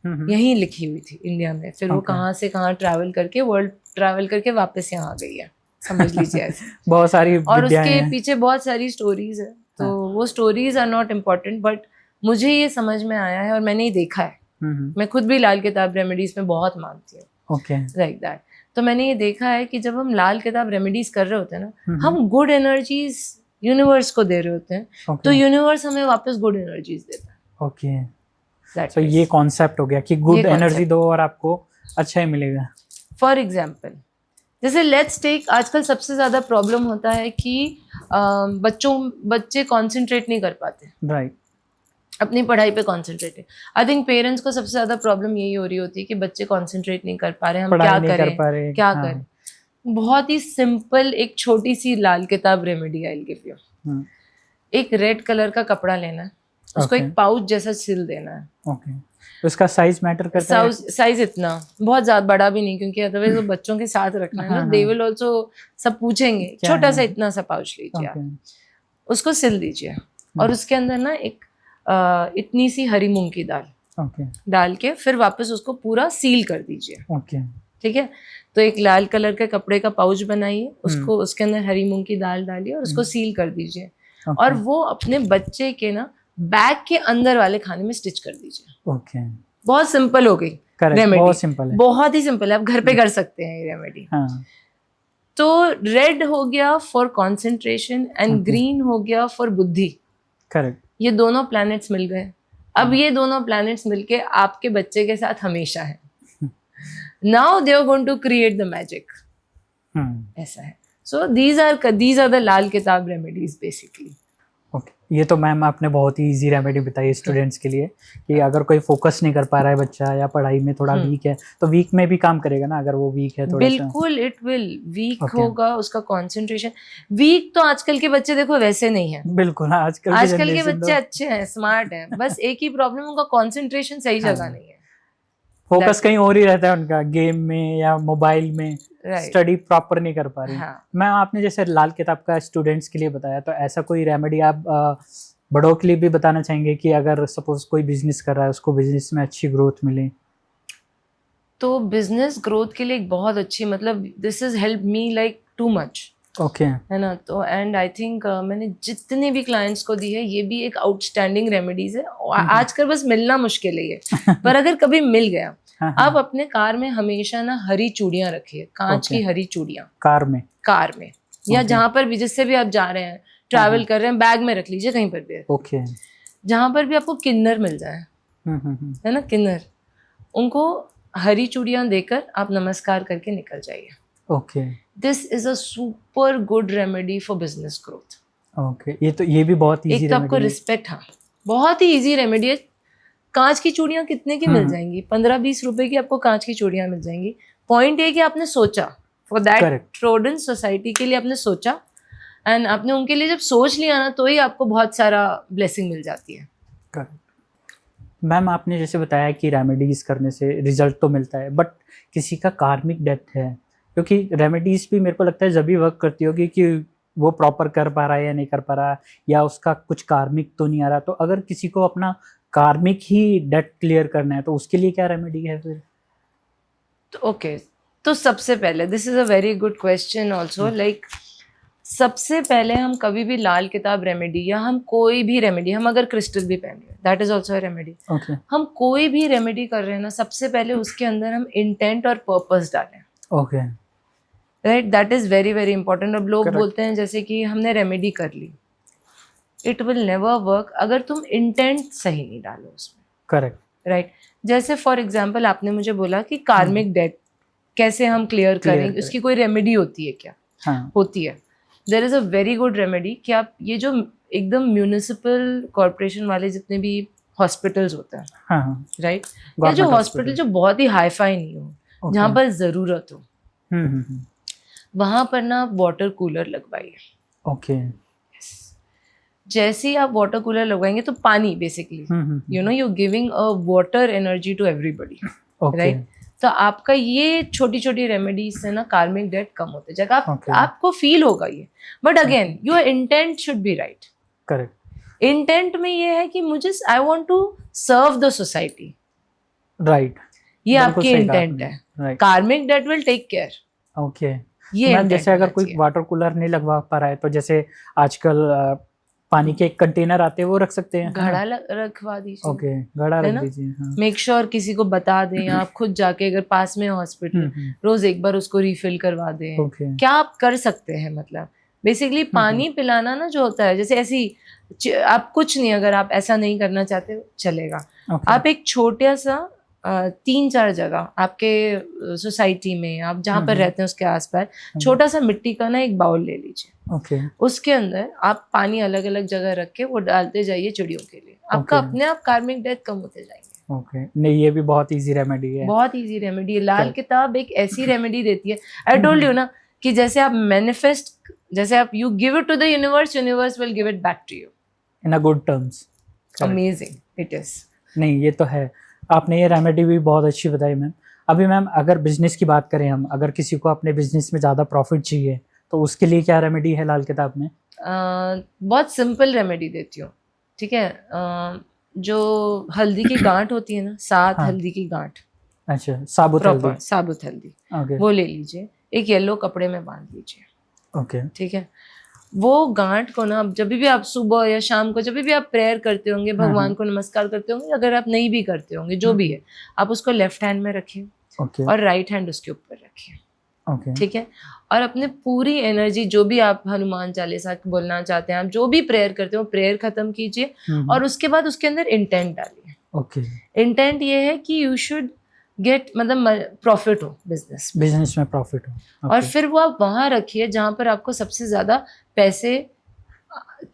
S1: यहीं लिखी हुई थी इंडिया में, फिर वो कहाँ से कहाँ ट्रैवल करके, वर्ल्ड ट्रैवल करके वापस यहाँ आ गई है, समझ लीजिए ऐसे।
S2: बहुत सारी
S1: और
S2: विद्याएं
S1: उसके
S2: हैं।
S1: पीछे बहुत सारी स्टोरीज है, तो वो stories are not important, but मुझे ये समझ में आया है और मैंने ये देखा है। मैं खुद भी लाल किताब रेमेडीज में बहुत मानती हूँ,
S2: ओके,
S1: लाइक दैट। तो मैंने ये देखा है कि जब हम लाल किताब रेमेडीज कर रहे होते हैं ना, हम गुड एनर्जीज यूनिवर्स को दे रहे होते हैं, तो यूनिवर्स हमें वापस गुड एनर्जीज देता है।
S2: ओके, तो ये कॉन्सेप्ट हो गया कि गुड एनर्जी दो और आपको अच्छा ही मिलेगा।
S1: फॉर एग्जाम्पल, जैसे लेट्स टेक, आजकल सबसे ज्यादा प्रॉब्लम होता है कि बच्चे कॉन्सेंट्रेट नहीं कर पाते,
S2: राइट,
S1: अपनी पढ़ाई पे कॉन्सेंट्रेट। आई थिंक पेरेंट्स को सबसे ज्यादा प्रॉब्लम यही हो रही होती है कि बच्चे कॉन्सेंट्रेट नहीं कर पा रहे, हम क्या करें क्या करें। बहुत ही सिंपल एक छोटी सी लाल Kitab remedy I will give you. एक रेड कलर का कपड़ा लेना है, उसको एक पाउच जैसा सिल देना है।
S2: ओके, उसका साइज मैटर करता है?
S1: साइज इतना बहुत ज्यादा बड़ा भी नहीं, क्योंकि अदरवाइज वो बच्चों के साथ रखना है ना, दे विल आल्सो सब पूछेंगे। छोटा सा इतना सा पाउच लीजिए आप, उसको सिल दीजिए और उसके अंदर ना एक इतनी सी हरी मूंग की दाल डाल के फिर वापस उसको पूरा सील कर दीजिए। ठीक है, तो एक लाल कलर के कपड़े का पाउच बनाइए, उसको उसके अंदर हरी मूंग की दाल डालिए और उसको सील कर दीजिए, और वो अपने बच्चे के ना बैग के अंदर वाले खाने में स्टिच कर दीजिए।
S2: ओके,
S1: बहुत सिंपल हो गई रेमेडी,
S2: बहुत सिंपल है,
S1: बहुत ही सिंपल है, आप घर पे कर सकते हैं ये रेमेडी। तो रेड हो गया for concentration and
S2: Okay.
S1: Green हो गया फॉर बुद्धि।
S2: करेक्ट।
S1: ये दोनों प्लैनेट्स मिल गए। अब ये दोनों प्लैनेट्स मिलके आपके बच्चे के साथ हमेशा है। Now they are going to create the magic. ऐसा है। So these are the Lal Kitab remedies basically.
S2: Okay, ये तो मैम आपने बहुत ही इजी रेमेडी बताई स्टूडेंट्स के लिए कि अगर कोई फोकस नहीं कर पा रहा है बच्चा या पढ़ाई में थोड़ा वीक है तो वीक में भी काम करेगा ना, अगर वो वीक है थोड़ा सा।
S1: बिल्कुल, इट विल वीक
S2: Okay.
S1: होगा उसका कंसंट्रेशन। वीक तो आजकल के बच्चे देखो वैसे नहीं है।
S2: बिल्कुल, आजकल
S1: आजकल के
S2: generation
S1: बच्चे
S2: तो
S1: अच्छे हैं, स्मार्ट हैं, बस एक ही प्रॉब्लम उनका कंसंट्रेशन सही
S2: हाँ।
S1: जगह नहीं है।
S2: फोकस
S1: That's-
S2: कहीं और ही रहता है उनका, गेम में या मोबाइल में,
S1: Right.
S2: स्टडी प्रॉपर नहीं कर पा रही।
S1: हाँ।
S2: मैम आपने जैसे लाल किताब का स्टूडेंट्स के लिए बताया, तो ऐसा कोई रेमेडी आप बड़ों के लिए भी बताना चाहेंगे कि अगर सपोज कोई बिजनेस कर रहा है उसको बिजनेस में अच्छी ग्रोथ मिले?
S1: तो बिजनेस ग्रोथ के लिए एक बहुत अच्छी, मतलब this is help me like too much,
S2: okay.
S1: है ना। तो एंड आई थिंक मैंने जितने भी क्लाइंट्स को दी है ये भी एक आउटस्टैंडिंग रेमेडीज है। आजकल बस मिलना मुश्किल है ये, पर अगर कभी मिल गया, आप अपने कार में हमेशा ना हरी चूड़ियां रखिए, कांच की हरी चूड़ियां
S2: कार में
S1: या
S2: Okay.
S1: जहां पर भी, जिससे भी आप जा रहे हैं, ट्रैवल कर रहे हैं, बैग में रख लीजिए कहीं पर भी।
S2: ओके।
S1: जहां पर भी आपको किन्नर मिल जाए, है ना, किन्नर, उनको हरी चूड़ियां देकर आप नमस्कार करके निकल जाइए।
S2: Okay.
S1: This is a super good remedy for business growth.
S2: Okay, ये भी बहुत इजी
S1: एक तो आपको रिस्पेक्ट, हाँ, बहुत ही इजी रेमेडी है। कांच की चूड़ियां कितने की मिल जाएंगी? 15-20 रुपए की आपको कांच की चूड़ियां मिल जाएंगी। पॉइंट ये कि आपने सोचा, for that
S2: Correct.
S1: Trodden society के लिए आपने सोचा, एंड आपने उनके लिए जब सोच लिया ना, तो ही आपको बहुत सारा ब्लेसिंग मिल जाती है।
S2: मैम आपने जैसे बताया कि रेमेडीज करने से रिजल्ट तो मिलता है, बट किसी का कार्मिक डेथ है, क्योंकि रेमेडीज भी मेरे को लगता है जब भी वर्क करती होगी कि वो प्रॉपर कर पा रहा है या नहीं कर पा रहा, या उसका कुछ कार्मिक तो नहीं आ रहा। तो अगर किसी को अपना कार्मिक ही डेट क्लियर करना है तो उसके लिए क्या रेमेडी है फिर?
S1: तो ओके, तो सबसे पहले, this is a very good question also, like सबसे पहले हम कभी भी लाल किताब रेमेडी या हम कोई भी रेमेडी, हम अगर क्रिस्टल भी पहन रहे, that is also remedy.
S2: Okay.
S1: हम कोई भी रेमेडी कर रहे हैं ना, सबसे पहले उसके अंदर हम इंटेंट और पर्पस डालें।
S2: Okay.
S1: Right, that is very very important. अब लोग
S2: Correct.
S1: बोलते हैं जैसे कि हमने रेमेडी कर ली, इट विल नेवर वर्क अगर तुम इंटेंट सही नहीं डालो उसमें।
S2: करेक्ट।
S1: राइट, जैसे फॉर एग्जाम्पल आपने मुझे बोला कि कार्मिक डेट कैसे हम क्लियर करें,
S2: करें।
S1: उसकी कोई रेमेडी होती है क्या?
S2: हाँ।
S1: होती है। There is a very good remedy कि आप ये जो एकदम म्यूनिसिपल कॉर्पोरेशन वाले जितने भी हॉस्पिटल्स होते हैं,
S2: हाँ।
S1: राइट, या जो हॉस्पिटल जो बहुत ही हाई फाई नहीं हो, जहाँ पर ज़रूरत हो, वहाँ पर ना वाटर कूलर लगवाइए।
S2: ओके।
S1: जैसे ही आप वाटर कूलर लगवाएंगे तो पानी basically, you know, you giving a water energy to everybody, right. तो आपका ये छोटी छोटी रेमेडीज से ना कार्मिक डेट कम होते जाएगा। आपको फील होगा ये, but again your intent should be right.
S2: Correct.
S1: Intent में ये है कि मुझे, I want to serve the society,
S2: right,
S1: ये आपकी इंटेंट है। Karmic debt will take care.
S2: Okay.
S1: ये
S2: मैम जैसे अगर कोई वाटर कूलर नहीं लगवा पा रहा है तो जैसे आजकल पानी के कंटेनर आते हैं वो रख सकते हैं,
S1: घड़ा रखवा दीजिए।
S2: ओके, घड़ा रख दीजिए।
S1: मेक श्योर किसी को बता दें, आप खुद जाके अगर पास में हॉस्पिटल, रोज एक बार उसको रिफिल करवा दें। क्या आप कर सकते हैं, मतलब बेसिकली पानी पिलाना ना जो होता है, जैसे ऐसी आप कुछ नहीं, अगर आप ऐसा नहीं करना चाहते चलेगा, आप एक छोटा सा 3-4 जगह आपके सोसाइटी में, आप जहाँ पर रहते हैं उसके आसपास छोटा सा मिट्टी का ना एक बाउल ले लीजिए। उसके अंदर आप पानी अलग अलग जगह रख के वो डालते जाइए चिड़ियों के लिए, आपका अपने आप कार्मिक डेथ कम होते जाएंगे।
S2: ओके, नहीं ये भी बहुत इजी रेमेडी है,
S1: बहुत इजी रेमेडी है। लाल किताब एक ऐसी रेमेडी देती है, आई टोल्ड यू ना, कि जैसे आप मैनिफेस्ट, जैसे आप you give it to the universe, universe will give it back to you
S2: in a good terms.
S1: Amazing it is.
S2: नहीं ये तो है, आपने ये रेमेडी भी बहुत अच्छी बताई मैम। अभी मैम अगर बिजनेस की बात करें हम, अगर किसी को अपने बिजनेस में ज़्यादा प्रॉफिट चाहिए तो उसके लिए क्या रेमेडी है लाल किताब में?
S1: बहुत सिंपल रेमेडी देती हूँ, ठीक है। जो हल्दी की गांठ होती है ना, 7 हल्दी की गांठ,
S2: अच्छा, साबुत हल्दी,
S1: साबुत हल्दी, वो ले लीजिए, एक येलो कपड़े में बांध लीजिए,
S2: ओके,
S1: ठीक है। वो गांठ को ना, जब भी आप सुबह या शाम को, जब भी आप प्रेयर करते होंगे, भगवान को नमस्कार करते होंगे, अगर आप नहीं भी करते होंगे, जो भी है, आप उसको लेफ्ट हैंड में रखिए और राइट हैंड उसके ऊपर रखिए,
S2: ओके
S1: ठीक है, और अपने पूरी एनर्जी, जो भी आप हनुमान चालीसा बोलना चाहते हैं, आप जो भी प्रेयर करते हो, प्रेयर खत्म कीजिए और उसके बाद उसके अंदर इंटेंट डालिए।
S2: ओके
S1: इंटेंट ये है कि यू शुड गेट, मतलब प्रॉफिट हो
S2: बिजनेस में प्रॉफिट हो।
S1: और फिर वो आप वहां रखिए जहां पर आपको सबसे ज्यादा पैसे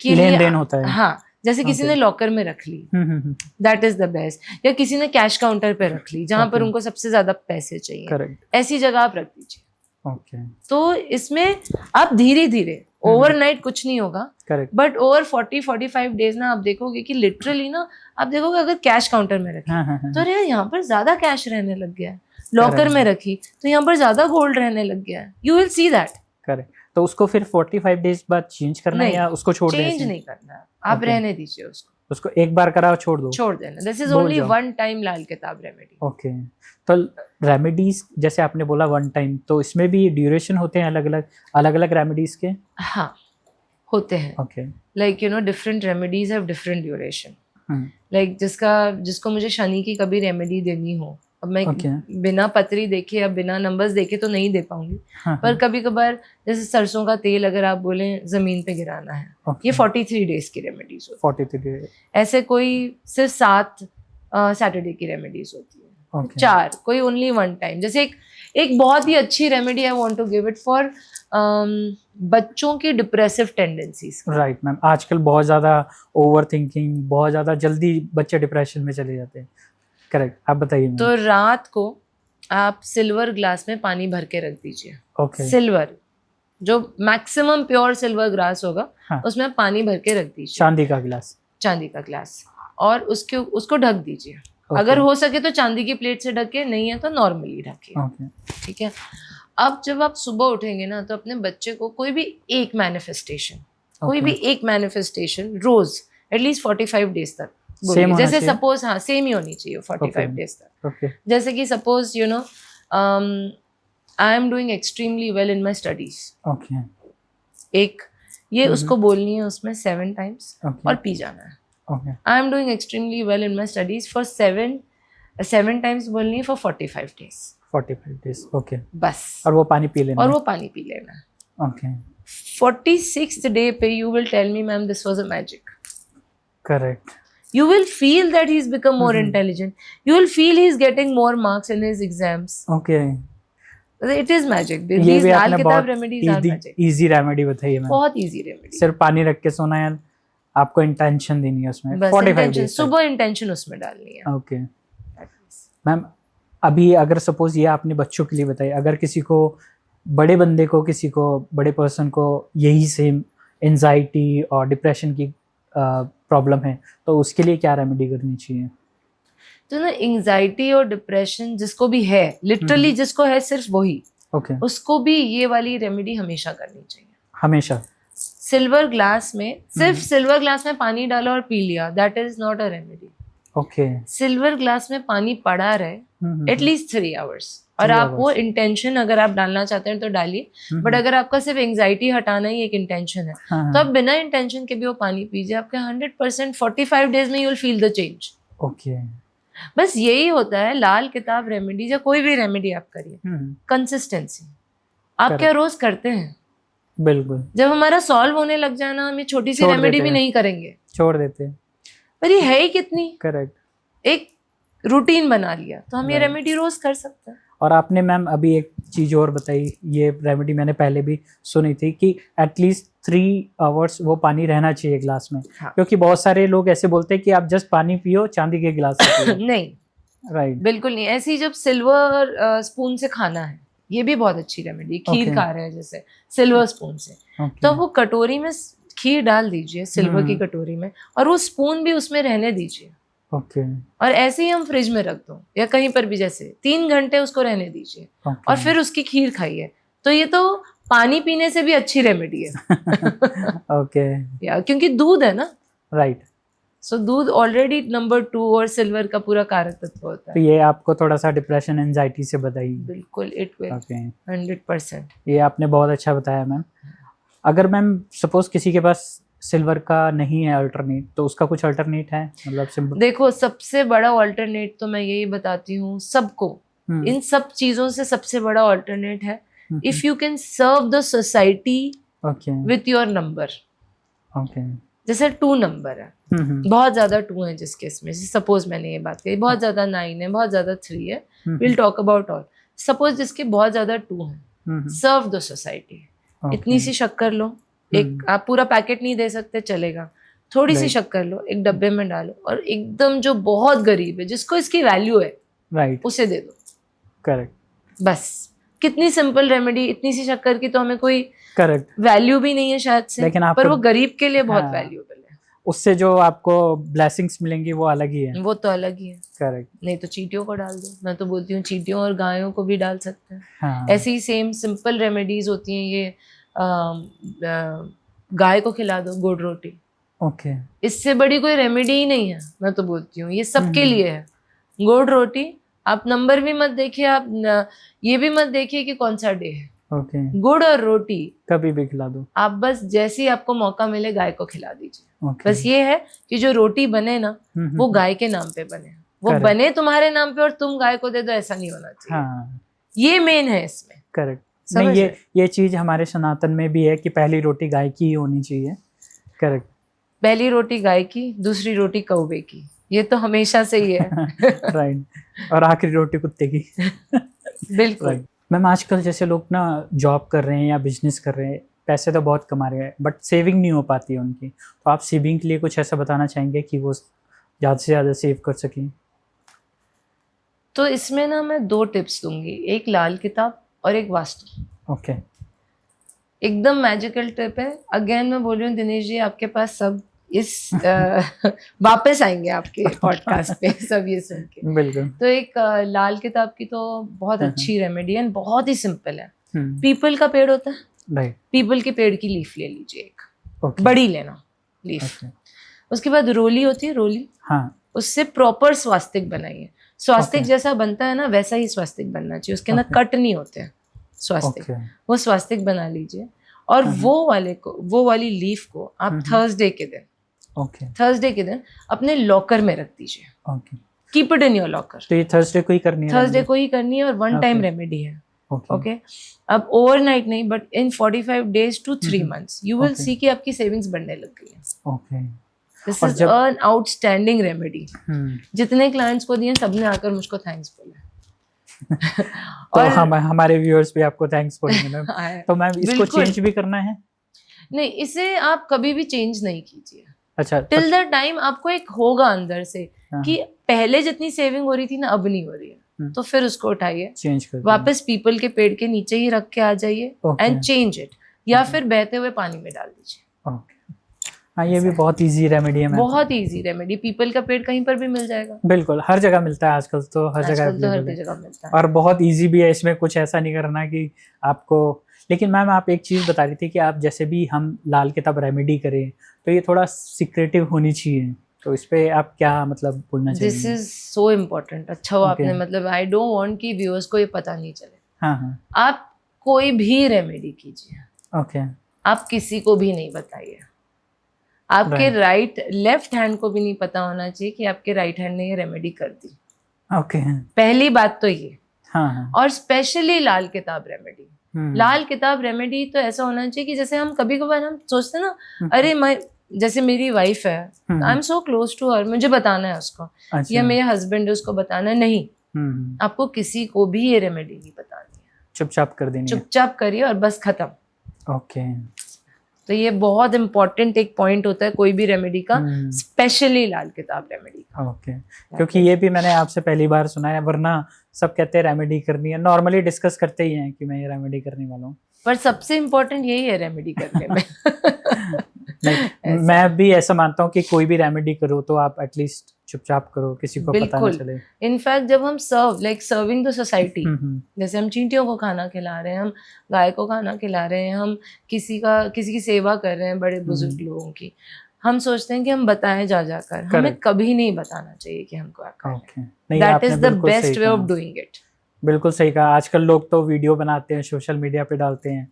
S1: के लिए
S2: लेन देन होता है।
S1: हाँ, जैसे किसी ने लॉकर में रख ली, दैट इज द बेस्ट, या किसी ने कैश काउंटर पे रख ली जहां पर उनको सबसे ज्यादा पैसे चाहिए,
S2: करेक्ट।
S1: ऐसी जगह आप रख दीजिए।
S2: ओके
S1: तो इसमें आप धीरे धीरे, ओवरनाइट कुछ नहीं होगा,
S2: करेक्ट।
S1: बट ओवर 40-45 डेज ना आप देखोगे कि लिटरली ना, आप देखोगे अगर कैश काउंटर में रखी तो अरे यहाँ पर ज्यादा कैश रहने लग गया है, लॉकर में रखी तो यहाँ पर ज्यादा गोल्ड रहने लग गया है, you will see that.
S2: Correct. तो उसको फिर 45 डेज बाद चेंज करना है या उसको छोड़ देना?
S1: चेंज नहीं करना है, आप रहने दीजिए उसको
S2: एक बार करा छोड़ दो,
S1: छोड़ देना। This is only one time Lal Kitab remedy.
S2: Okay. तो रेमेडीज जैसे आपने बोला वन टाइम, तो इसमें भी ड्यूरेशन होते हैं अलग अलग रेमेडीज के?
S1: हाँ होते हैं।
S2: Okay.
S1: Like you know, different remedies have different duration. Like जिसको मुझे शनि की कभी रेमेडी देनी हो, अब मैं बिना पत्री देखे या बिना नंबर्स देखे तो नहीं दे पाऊंगी, पर कभी कभार जैसे सरसों का तेल अगर आप बोले जमीन पे गिराना है, ये 43 डेज की रेमेडीज होती है। 43 डेज। ऐसे कोई सिर्फ 7 सैटरडे की रेमेडीज होती है, 4 कोई ओनली वन टाइम। जैसे एक बहुत ही अच्छी remedy I want to give it for बच्चों की डिप्रेसिव टेंडेंसीज।
S2: राइट मैम, आजकल बहुत ज्यादा ओवर थिंकिंग, बहुत ज्यादा जल्दी बच्चे डिप्रेशन में चले जाते हैं। करेक्ट, आप बताइए।
S1: तो रात को आप सिल्वर ग्लास में पानी भर के रख दीजिए।
S2: ओके।
S1: सिल्वर, जो मैक्सिमम प्योर सिल्वर ग्लास होगा, हाँ, उसमें पानी भर के रख दीजिए।
S2: चांदी का ग्लास
S1: और उसको ढक दीजिए। अगर हो सके तो चांदी की प्लेट से ढके, नहीं है तो नॉर्मली ढकिए। ठीक है। अब जब आप सुबह उठेंगे ना, तो अपने बच्चे को कोई भी एक मैनिफेस्टेशन रोज एटलीस्ट 45 डेज तक बोलिए। जैसे सपोज, हाँ सेम ही होनी चाहिए 45 डेज तक। जैसे कि suppose you know, I am doing extremely well in my studies. एक ये उसको बोलनी है उसमें 7 टाइम्स और पी जाना है। I am doing extremely well in my studies for 7 times बोलनी है फॉर 45 डेज।
S2: ओके।
S1: बस।
S2: और वो पानी पी लेना है।
S1: ओके। 46th डे पे you will tell me, ma'am this was a magic.
S2: Correct.
S1: You will feel that he's become more intelligent. You will feel he's getting more marks in his exams.
S2: Okay.
S1: It is magic. These लाल किताब remedies are magic.
S2: Easy remedy बताइए ma'am.
S1: बहुत easy remedy।
S2: सिर्फ पानी रख के सोना है, आपको इंटेंशन देनी है उसमें। 45 डेज
S1: सुबह इंटेंशन उसमें डालनी है।
S2: ओके मैम, अभी अगर सपोज ये आपने बच्चों के लिए बताई, अगर किसी को, बड़े पर्सन को यही सेम एंजाइटी और डिप्रेशन की प्रॉब्लम है, तो उसके लिए क्या रेमेडी करनी चाहिए?
S1: तो ना, एंजाइटी और डिप्रेशन जिसको भी है, लिटरली जिसको है सिर्फ वही, उसको भी ये वाली रेमेडी हमेशा करनी चाहिए।
S2: हमेशा
S1: सिल्वर ग्लास में, सिर्फ सिल्वर ग्लास में पानी डालो और पी लिया, that is not a remedy. Silver glass में पानी पड़ा रहे एटलीस्ट 3 आवर्स, और आप वो इंटेंशन अगर आप डालना चाहते हैं तो डालिए। बट अगर आपका सिर्फ एंजाइटी हटाना ही एक इंटेंशन है, तो आप बिना इंटेंशन के भी वो पानी पीजिए, आपके 100% 45 डेज में you will feel the change. बस यही होता है लाल किताब रेमेडीज या कोई भी रेमेडी आप करिए, कंसिस्टेंसी। आप क्या रोज करते हैं?
S2: बिल्कुल।
S1: जब हमारा सॉल्व होने लग जाए ना, हम ये छोटी सी रेमेडी भी नहीं करेंगे,
S2: छोड़ देते हैं।
S1: पर ये है ही कितनी।
S2: करेक्ट।
S1: एक रूटीन बना लिया तो हम ये रेमेडी रोज कर सकते हैं।
S2: और आपने मैम अभी एक चीज और बताई, ये रेमेडी मैंने पहले भी सुनी थी कि एटलीस्ट 3 आवर्स वो पानी रहना चाहिए ग्लास में। हाँ। क्योंकि बहुत सारे लोग ऐसे बोलते हैं कि आप जस्ट पानी पियो चांदी के गिलास से। नहीं, राइट, बिल्कुल नहीं। ऐसी जब सिल्वर स्पून से खाना है, ये भी बहुत अच्छी रेमेडी। खीर खा रहे हैं जैसे सिल्वर स्पून से, तो वो कटोरी में खीर डाल दीजिए, सिल्वर की कटोरी में, और वो स्पून भी उसमें रहने दीजिए। और ऐसे ही हम फ्रिज में रख दो या कहीं पर भी, जैसे 3 घंटे उसको रहने दीजिए, और फिर उसकी खीर खाइए। तो ये तो पानी पीने से भी अच्छी रेमेडी है। या क्योंकि दूध है ना, राइट। सो दूध ऑलरेडी नंबर 2 और सिल्वर का पूरा कारक तत्व होता है। तो ये आपको थोड़ा सा डिप्रेशन एंजाइटी से बताइए।
S1: बिल्कुल, इट विल 100%।
S2: ये आपने बहुत अच्छा बताया मैम। अगर मैम सपोज किसी के पास सिल्वर का नहीं है अल्टरनेट, तो उसका कुछ अल्टरनेट है? मतलब
S1: देखो, सबसे बड़ा अल्टरनेट तो मैं यही बताती हूँ सबको, इन सब चीजों से सबसे बड़ा अल्टरनेट है if you can serve the society
S2: okay
S1: with your number.
S2: Okay
S1: जैसे 2 नंबर है, बहुत ज्यादा 2 है जिस केस में, सपोज मैंने ये बात कही, बहुत ज्यादा 9 है, बहुत ज्यादा 3 है, will talk about all. Suppose जिसके बहुत ज्यादा 2 है, सर्व द सोसाइटी. इतनी सी शक्कर लो, एक आप पूरा पैकेट नहीं दे सकते चलेगा, थोड़ी सी शक्कर लो, एक डब्बे में डालो, और एकदम जो बहुत गरीब है जिसको इसकी वैल्यू है,
S2: राइट,
S1: उसे दे दो.
S2: करेक्ट,
S1: बस कितनी सिंपल रेमेडी. इतनी सी शक्कर की तो हमें कोई
S2: करेक्ट
S1: वैल्यू भी नहीं है शायद से,
S2: लेकिन
S1: पर वो गरीब के लिए बहुत वैल्यूएबल है.
S2: उससे जो आपको ब्लेसिंग्स मिलेंगी वो अलग ही है.
S1: वो तो अलग ही है.
S2: करेक्ट.
S1: नहीं तो चींटियों को डाल दो. मैं तो बोलती हूँ चींटियों और गायों को भी डाल सकते हैं.
S2: हाँ.
S1: ऐसी ही सेम सिंपल रेमेडीज होती हैं. ये गाय को खिला दो गुड़ रोटी.
S2: ओके.
S1: इससे बड़ी कोई रेमेडी ही नहीं है. मैं तो बोलती हूँ ये सबके लिए है. गुड़ रोटी. आप नंबर भी मत देखिए, आप ये भी मत देखिए कि कौन सा डे है.
S2: ओके.
S1: गुड़ और रोटी
S2: कभी भी खिला दो.
S1: आप बस जैसे ही आपको मौका मिले गाय को खिला दीजिए.
S2: ओके.
S1: बस ये है कि जो रोटी बने ना, वो गाय के नाम पे बने. वो
S2: Correct.
S1: बने तुम्हारे नाम पे और तुम गाय को दे दो, ऐसा नहीं होना चाहिए.
S2: हाँ.
S1: ये मेन है इसमें.
S2: करेक्ट. नहीं, ये चीज हमारे सनातन में भी है कि पहली रोटी गाय की ही होनी चाहिए. करेक्ट.
S1: पहली रोटी गाय की, दूसरी रोटी कौवे की. ये तो हमेशा से ही है.
S2: राइट. और आखिरी रोटी कुत्ते की.
S1: बिल्कुल.
S2: मैम आजकल जैसे लोग ना जॉब कर रहे हैं या बिजनेस कर रहे हैं, पैसे तो बहुत कमा रहे हैं बट सेविंग नहीं हो पाती है उनकी, तो आप सेविंग के लिए कुछ ऐसा बताना चाहेंगे कि वो ज़्यादा से ज़्यादा सेव कर सकें?
S1: तो इसमें ना मैं 2 टिप्स दूंगी, एक लाल किताब और एक वास्तु.
S2: ओके.
S1: एकदम मैजिकल टिप है. अगेन मैं बोल रही हूँ दिनेश जी, आपके पास सब इस वापस आएंगे आपके पॉडकास्ट पे सब ये सुन के.
S2: बिल्कुल.
S1: तो एक लाल किताब की तो बहुत अच्छी रेमेडी है, बहुत ही सिंपल है. पीपल का पेड़ होता है,
S2: राइट.
S1: पीपल के पेड़ की लीफ ले लीजिए एक.
S2: Okay.
S1: बड़ी लेना लीफ. उसके बाद रोली होती है, रोली.
S2: हाँ.
S1: उससे प्रॉपर स्वास्तिक बनाइए. स्वास्तिक जैसा बनता है ना, वैसा ही स्वास्तिक बनना चाहिए. उसके ना कट नहीं होते हैं स्वास्तिक. वो स्वास्तिक बना लीजिए. और वो वाली लीफ को आप थर्सडे के दिन, थर्सडे के दिन अपने लॉकर में रख दीजिए. Keep it in your locker.
S2: तो ये थर्सडे को ही करनी है?
S1: थर्सडे को ही करनी है और 1 टाइम रेमेडी है. ओके. अब ओवरनाइट नहीं, but in 45 days to 3 months you will see कि आपकी सेविंग्स बढ़ने लग गई है.
S2: Okay.
S1: This is an outstanding remedy. जितने क्लाइंट्स को दिए सबने आकर मुझको थैंक्स बोला.
S2: तो हमारे व्यूअर्स भी आपको थैंक्स बोलेंगे मैम. तो मैम इसको चेंज भी करना है?
S1: नहीं, इसे आप कभी भी चेंज नहीं कीजिए.
S2: अच्छा.
S1: टिल द टाइम आपको एक होगा अंदर से कि पहले जितनी सेविंग हो रही थी ना, अब नहीं हो रही है, तो फिर उसको उठाइए,
S2: चेंज कर
S1: वापस पीपल के पेड़ के नीचे ही रख के आ जाइए एंड चेंज इट. या फिर बहते हुए पानी में डाल दीजिए.
S2: हाँ, ये भी बहुत इजी रेमेडी है.
S1: बहुत इजी रेमेडी. पीपल का पेड़ कहीं पर भी मिल जाएगा.
S2: बिल्कुल, हर जगह मिलता है आजकल. तो हर जगह
S1: मिलता है
S2: और बहुत इजी भी है. इसमें कुछ ऐसा नहीं करना कि आपको. लेकिन मैम आप एक चीज़ बता रही थी कि आप जैसे भी हम लाल किताब रेमेडी करें तो ये थोड़ा सीक्रेटिव होनी चाहिए, तो इस पे आप क्या मतलब बोलना चाहिए?
S1: This is so important. अच्छा हो आपने, मतलब आई डोंट वांट कि व्यूअर्स को ये पता नहीं चले.
S2: हाँ.
S1: आप कोई भी रेमेडी कीजिए,
S2: ओके.
S1: आप किसी को भी नहीं बताइए. आपके लेफ्ट हैंड को भी नहीं पता होना चाहिए कि आपके राइट हैंड ने ये रेमेडी कर दी.
S2: ओके.
S1: पहली बात तो ये.
S2: हाँ. और
S1: स्पेशली लाल किताब रेमेडी. लाल किताब रेमेडी तो ऐसा होना चाहिए कि जैसे हम कभी कभार हम सोचते हैं ना, अरे मैं, जैसे मेरी वाइफ है, I am so close to her, मुझे बताना है उसको.
S2: अच्छा.
S1: या मेरे हस्बैंड है, उसको बताना है. नहीं, आपको किसी को भी ये रेमेडी नहीं बतानी है.
S2: चुपचाप कर देनी है.
S1: चुपचाप करिए और बस खत्म.
S2: ओके.
S1: तो ये बहुत इंपॉर्टेंट एक पॉइंट होता है कोई भी रेमेडी का, स्पेशली लाल किताब रेमेडी का.
S2: ओके. क्योंकि ये भी मैंने आपसे पहली बार सुना है, वरना सब कहते हैं रेमेडी करनी है, नॉर्मली डिस्कस करते ही हैं कि मैं ये रेमेडी करने वाला हूँ,
S1: पर सबसे इम्पोर्टेंट यही है रेमेडी करने में.
S2: नहीं, मैं भी ऐसा मानता हूँ कि कोई भी रेमेडी करो तो आप एटलीस्ट चुपचाप करो, किसी को पता ना चले.
S1: इनफैक्ट जब हम सर्विंग द सोसाइटी, जैसे हम चींटियों को खाना खिला रहे हैं, हम गाय को खाना खिला रहे हैं, हम किसी की सेवा कर रहे हैं, बड़े बुजुर्ग लोगों की, हम सोचते हैं कि हम बताएं जा जाकर. हमें कभी नहीं बताना चाहिए कि हमको क्या. That is the best way of doing it.
S2: बिल्कुल सही कहा. आजकल लोग तो वीडियो बनाते हैं, सोशल मीडिया पे डालते हैं.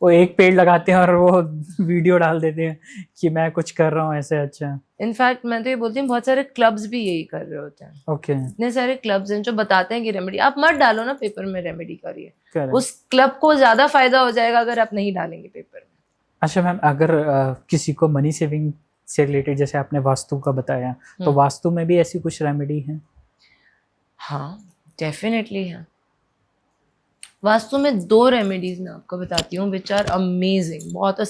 S2: वो एक पेड़ लगाते हैं और वो वीडियो डाल देते हैं कि मैं कुछ कर रहा हूँ ऐसे। अच्छा,
S1: इनफैक्ट मैं तो ये बोलती हूँ बहुत सारे क्लब्स भी यही कर रहे होते हैं।
S2: ओके,
S1: इतने सारे क्लब्स हैं जो बताते हैं कि रेमेडी, आप मत डालो ना पेपर में रेमेडी करिए,
S2: करेक्ट।
S1: उस क्लब को ज्यादा फायदा हो जाएगा अगर आप नहीं डालेंगे पेपर में।
S2: अच्छा मैम, अगर किसी को मनी सेविंग से रिलेटेड, जैसे आपने वास्तु का बताया, तो वास्तु में भी ऐसी कुछ रेमेडी है?
S1: हाँ डेफिनेटली है। वास्तु में 2 रेमेडीज मैं आपको बताती हूँ विच आर अमेजिंग, बहुत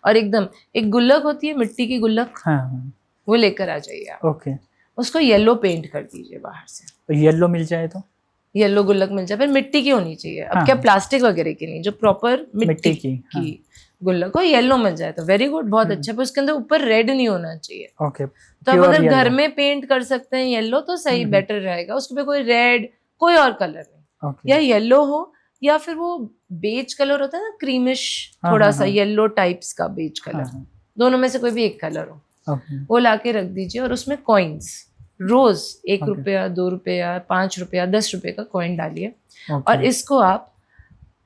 S1: और एकदम, एक गुल्लक होती है मिट्टी की गुल्लक,
S2: हाँ,
S1: वो लेकर आ जाइए आप,
S2: ओके।
S1: उसको येलो पेंट कर दीजिए बाहर से।
S2: तो येलो मिल जाए तो?
S1: येलो गुल्लक मिल जाए, पर मिट्टी की होनी चाहिए। अब
S2: हाँ,
S1: क्या प्लास्टिक वगैरह की नहीं, जो प्रॉपर मिट्टी की गुल्लक हो, येलो मिल जाए तो वेरी गुड, बहुत अच्छा। पर उसके अंदर ऊपर रेड नहीं होना चाहिए।
S2: ओके,
S1: तो आप अगर घर में पेंट कर सकते हैं येलो तो सही, बेटर रहेगा। उसके पे कोई रेड कोई और कलर नहीं, या येलो हो या फिर वो बेज कलर होता है ना, क्रीमिश थोड़ा सा येलो टाइप्स का बेज कलर, दोनों में से कोई भी एक कलर हो, वो लाके रख दीजिए। और उसमें कॉइन्स रोज 1 रुपया 2 रुपया 5 रुपया 10 रुपए का कॉइन डालिए, और इसको आप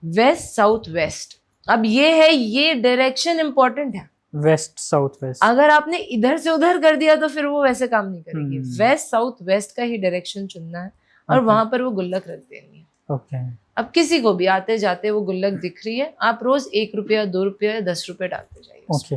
S1: वेस्ट साउथ वेस्ट, अब ये है, ये डायरेक्शन इंपॉर्टेंट है,
S2: वेस्ट साउथ वेस्ट।
S1: अगर आपने इधर से उधर कर दिया तो फिर वो वैसे काम नहीं करेगी। वेस्ट साउथ वेस्ट का ही डायरेक्शन चुनना है और वहां पर वो गुल्लक रख देनी है।
S2: ओके।
S1: अब किसी को भी आते जाते वो गुल्लक दिख रही है, आप रोज 1 रुपया 2 रुपया 10 रुपए डालते जाइए।
S2: ओके।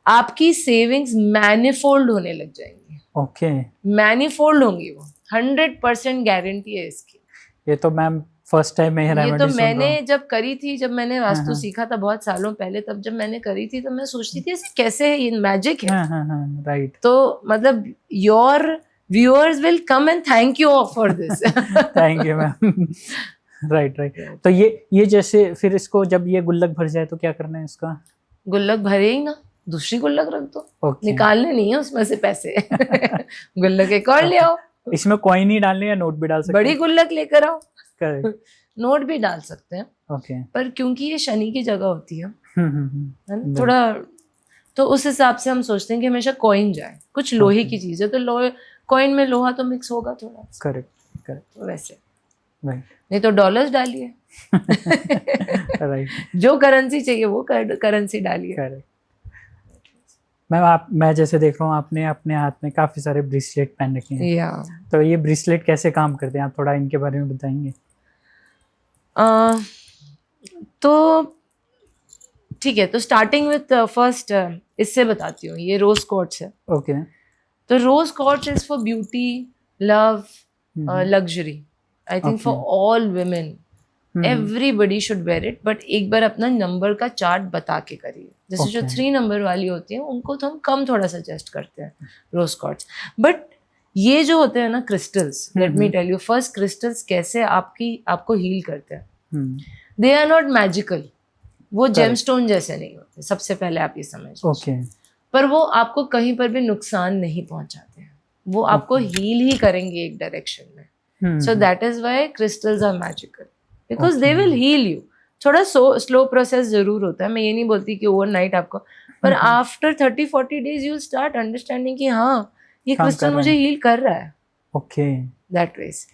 S1: आपकी सेविंग्स मैनिफोल्ड होने लग जाएंगी।
S2: ओके,
S1: मैनिफोल्ड होंगी वो, 100% गारंटी है इसकी।
S2: ये तो मैम फर्स्ट टाइम मैं
S1: ये तो मैंने जब करी थी, जब मैंने वास्तु सीखा था बहुत सालों पहले, तब जब मैंने करी थी तो मैं सोचती थी ऐसे कैसे है, ये मैजिक है।
S2: राइट।
S1: तो मतलब your viewers will come and thank you for this.
S2: Thank you ma'am. Right. तो ये जैसे फिर इसको जब ये गुल्लक भर जाए तो क्या करना है इसका?
S1: गुल्लक भरे ही ना, दूसरी गुल्लक रख दो, निकालने नहीं है उसमें से पैसे। गुल्लक एक और ले आओ। इसमें
S2: कॉइन ही डालने या नोट भी डाल सकते हैं?
S1: बड़ी गुल्लक लेकर आओ, नोट भी डाल सकते हैं।
S2: ओके।
S1: पर क्योंकि ये शनि की जगह होती है थोड़ा, तो उस हिसाब से हम सोचते हैं कि हमेशा कॉइन जाए। कुछ लोहे की चीज है तो कॉइन में लोहा तो मिक्स होगा थोड़ा।
S2: करेक्ट।
S1: तो वैसे
S2: राइट,
S1: नहीं तो डॉलर्स डालिए।
S2: राइट।
S1: जो करेंसी चाहिए वो करेंसी डालिए।
S2: करेक्ट। मैम मैं जैसे देख रहा हूँ आपने अपने हाथ में काफी सारे ब्रेसलेट पहन रखे हैं, तो ये ब्रेसलेट कैसे काम करते हैं, आप थोड़ा इनके बारे में बताएंगे?
S1: तो ठीक है, तो स्टार्टिंग विथ फर्स्ट इससे बताती हूँ, ये रोज क्वार्ट्ज है।
S2: ओके।
S1: तो rose quartz is for beauty, love, luxury. I think for all women, everybody should wear it, but एक बार अपना नंबर का चार्ट बता के करिए। जैसे जो 3 नंबर वाली होती है उनको तो हम कम थोड़ा सजेस्ट करते हैं रोज क्वार्ट्ज। बट ये जो होते हैं ना crystals, let me tell you first, crystals कैसे आपको हील करते हैं। दे आर नॉट मैजिकल, वो जेमस्टोन जैसे नहीं होते, सबसे पहले आप ये समझ लीजिए। पर वो आपको कहीं पर भी नुकसान नहीं पहुंचाते हैं, वो आपको हील ही करेंगे एक डायरेक्शन में। So that is why crystals are magical, because they will heal you. थोड़ा स्लो प्रोसेस जरूर होता है, मैं ये नहीं बोलती कि ओवरनाइट आपको, पर after 30-40 days you will start understanding कि हाँ ये क्रिस्टल मुझे हील कर रहा है।
S2: Okay,
S1: that way.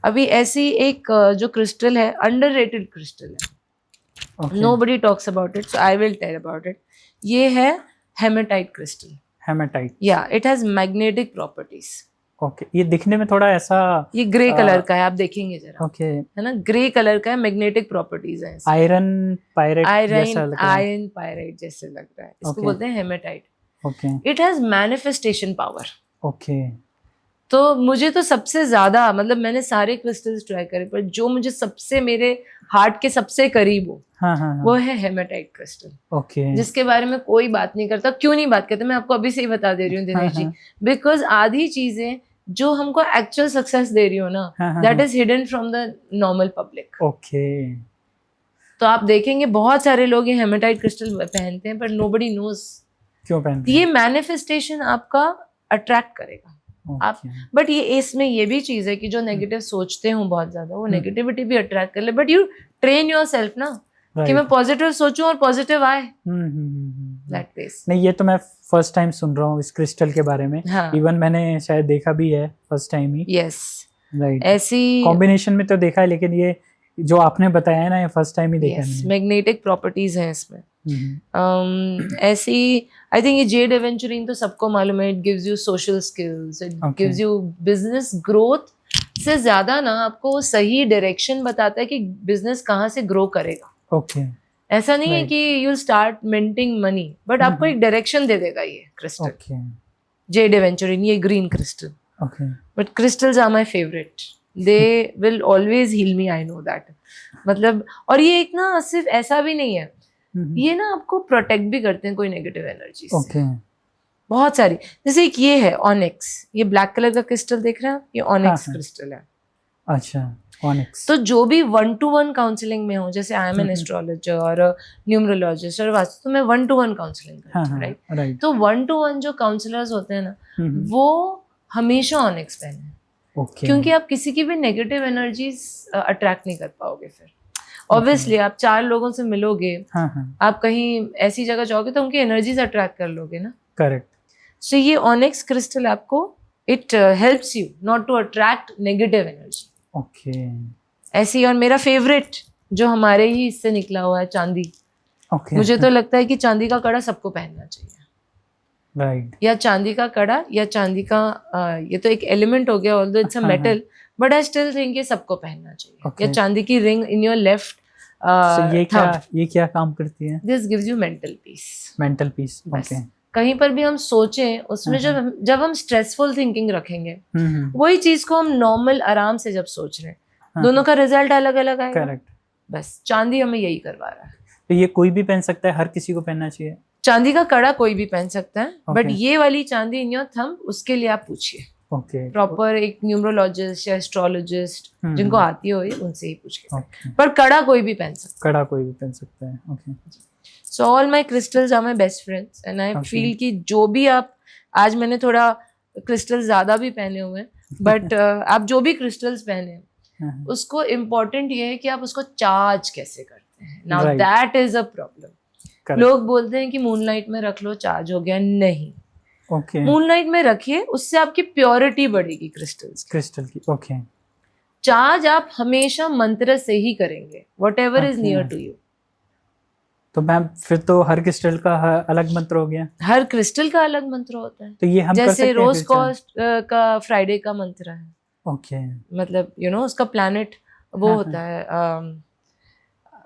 S1: अभी ऐसी एक जो क्रिस्टल है, अंडररेटेड क्रिस्टल है, nobody talks about it, so I will tell about it. ये है हेमेटाइट क्रिस्टल।
S2: हेमेटाइट,
S1: या it has magnetic properties.
S2: Okay. ये दिखने में थोड़ा ऐसा,
S1: ये ग्रे कलर का है, आप देखेंगे जरा।
S2: ओके,
S1: है ना, ग्रे कलर का है, मैग्नेटिक प्रॉपर्टीज है।
S2: आयरन पायराइट जैसा लग रहा है।
S1: आयरन पायराइट जैसे लग रहा है, इसको बोलते हैं hematite.
S2: Okay.
S1: It has manifestation power.
S2: Okay.
S1: तो मुझे तो सबसे ज्यादा, मतलब मैंने सारे क्रिस्टल्स ट्राई करे, पर जो मुझे सबसे मेरे हार्ट के सबसे करीब हो वो है हेमेटाइट क्रिस्टल।
S2: ओके।
S1: जिसके बारे में कोई बात नहीं करता। क्यों नहीं बात करते, मैं आपको अभी से ही बता दे रही हूँ दिनेश जी। बिकॉज आधी चीजें जो हमको एक्चुअल सक्सेस दे रही हो ना, that is hidden from the normal public.
S2: Okay.
S1: तो आप देखेंगे बहुत सारे लोग ये हेमेटाइट क्रिस्टल पहनते हैं, पर नोबडी नोज
S2: क्यों पहनते हैं।
S1: ये मैनिफेस्टेशन आपका अट्रैक्ट करेगा। आप, बट ये इसमें ये भी चीज है कि जो नेगेटिव सोचते हो बहुत ज्यादा, वो नेगेटिविटी भी अट्रैक्ट कर ले। बट यू ट्रेन योरसेल्फ ना कि मैं पॉजिटिव सोचूं और पॉजिटिव आए। That way.
S2: नहीं, ये तो मैं फर्स्ट टाइम सुन रहा हूँ इस क्रिस्टल के बारे में। इवन मैंने शायद देखा भी है फर्स्ट टाइम ही।
S1: Yes,
S2: right.
S1: ऐसी
S2: कॉम्बिनेशन में तो देखा है, लेकिन ये जो आपने बताया है ना, ये फर्स्ट टाइम ही देखा
S1: यस,
S2: मैंने।
S1: मैग्नेटिक प्रॉपर्टीज हैं इसमें। ऐसी आई थिंक ये जेड एवेंचुरिन तो सबको मालूम है, it gives you social skills, it
S2: Okay.
S1: Gives you business growth से ज्यादा ना आपको वो सही डायरेक्शन बताता है कि बिजनेस कहाँ से ग्रो करेगा।
S2: ओके।
S1: ऐसा नहीं है
S2: Right.
S1: कि you start minting money, but आपको एक डायरेक्शन दे देगा ये क्रिस्टल।
S2: ओके।
S1: जेड एवेंचुरिन, ये green crystal.
S2: Okay.
S1: But crystals are my favourite, they will always heal me, I know that. मतलब, और ये एक ना सिर्फ ऐसा भी नहीं है, ये ना आपको प्रोटेक्ट भी करते हैं कोई नेगेटिव एनर्जी से।
S2: ओके।
S1: बहुत सारी, जैसे एक ये है ऑनिक्स, ये ब्लैक कलर का क्रिस्टल देख रहे हैं आप, ये ऑनिक्स
S2: हाँ।
S1: क्रिस्टल है।
S2: अच्छा, ऑनिक्स।
S1: तो जो भी 1-to-1 काउंसलिंग में हो, जैसे आई एम एन एस्ट्रोलॉजर और न्यूमरोलॉजिस्ट और वास्तु, तो मैं 1-to-1 काउंसलिंग करती
S2: हाँ
S1: हूँ,
S2: हाँ,
S1: राइट?
S2: राइट।
S1: तो 1-to-1 जो काउंसलर्स होते हैं ना, वो हमेशा ऑनिक्स पहने,
S2: ओके।
S1: क्योंकि आप किसी की भी नेगेटिव एनर्जीज अट्रैक्ट नहीं कर पाओगे। फिर ऑब्वियसली आप 4 लोगों से मिलोगे,
S2: हाँ हाँ,
S1: आप कहीं ऐसी जगह जाओगे तो उनकी एनर्जीज अट्रैक्ट कर लोगे ना।
S2: करेक्ट।
S1: सो ये ऑनिक्स क्रिस्टल आपको, it helps you not to attract negative energy.
S2: Okay.
S1: ऐसी, और मेरा फेवरेट जो हमारे ही इससे निकला हुआ है, चांदी।
S2: ओके।
S1: मुझे तो लगता है कि चांदी का कड़ा सबको पहनना चाहिए,
S2: राइट।
S1: या चांदी का कड़ा या चांदी का ये तो एक एलिमेंट हो गया, ऑल्दो इट्स अ
S2: हाँ,
S1: metal, but I still think ये सबको पहनना चाहिए।
S2: Okay.
S1: या चांदी की रिंग इन योर लेफ्ट
S2: ये क्या काम करती है?
S1: This gives you mental peace.
S2: Mental peace.
S1: बस
S2: ओके।
S1: कहीं पर भी हम सोचें, उसमें जब हम स्ट्रेसफुल थिंकिंग रखेंगे, वही चीज को हम नॉर्मल आराम से जब सोच रहे हैं, दोनों का रिजल्ट अलग अलग आएगा।
S2: करेक्ट।
S1: बस चांदी हमें यही करवा रहा है।
S2: तो ये कोई भी पहन सकता है, हर किसी को पहनना चाहिए?
S1: चांदी का कड़ा कोई भी पहन सकता है, बट
S2: Okay.
S1: ये वाली चांदी इन योर थंब, उसके लिए आप पूछिए
S2: ओके।
S1: प्रॉपर एक न्यूमरोलॉजिस्ट या एस्ट्रोलॉजिस्ट जिनको आती हो, उनसे ही पूछ के।
S2: ओके।
S1: पर कड़ा कोई भी पहन सकता
S2: कड़ा कोई भी पहन सकता है। ओके।
S1: है। So all my crystals are my best friends, and I
S2: Okay.
S1: Feel कि जो भी आप, आज मैंने थोड़ा क्रिस्टल ज्यादा भी पहने हुए हैं, बट आप जो भी क्रिस्टल्स पहने हैं,
S2: हाँ,
S1: उसको इम्पोर्टेंट ये है कि आप उसको चार्ज कैसे करते हैं। Now
S2: Right.
S1: That is a problem.
S2: correct.
S1: लोग बोलते हैं कि मूनलाइट में रख लो चार्ज हो गया, नहीं।
S2: ओके।
S1: मूनलाइट में रखिए, उससे आपकी प्योरिटी बढ़ेगी क्रिस्टल्स की।
S2: क्रिस्टल की। ओके।
S1: चार्ज आप हमेशा मंत्र से ही करेंगे, whatever is
S2: Okay.
S1: Near to you.
S2: तो मैम फिर तो हर क्रिस्टल का अलग मंत्र हो गया।
S1: हर क्रिस्टल का अलग मंत्र होता है।
S2: तो ये हम कर सकते
S1: जैसे
S2: हैं
S1: रोज
S2: फिर
S1: कॉस्ट का फ्राइडे का मंत्र है,
S2: ओके।
S1: मतलब उसका प्लैनेट वो
S2: हाँ,
S1: होता है,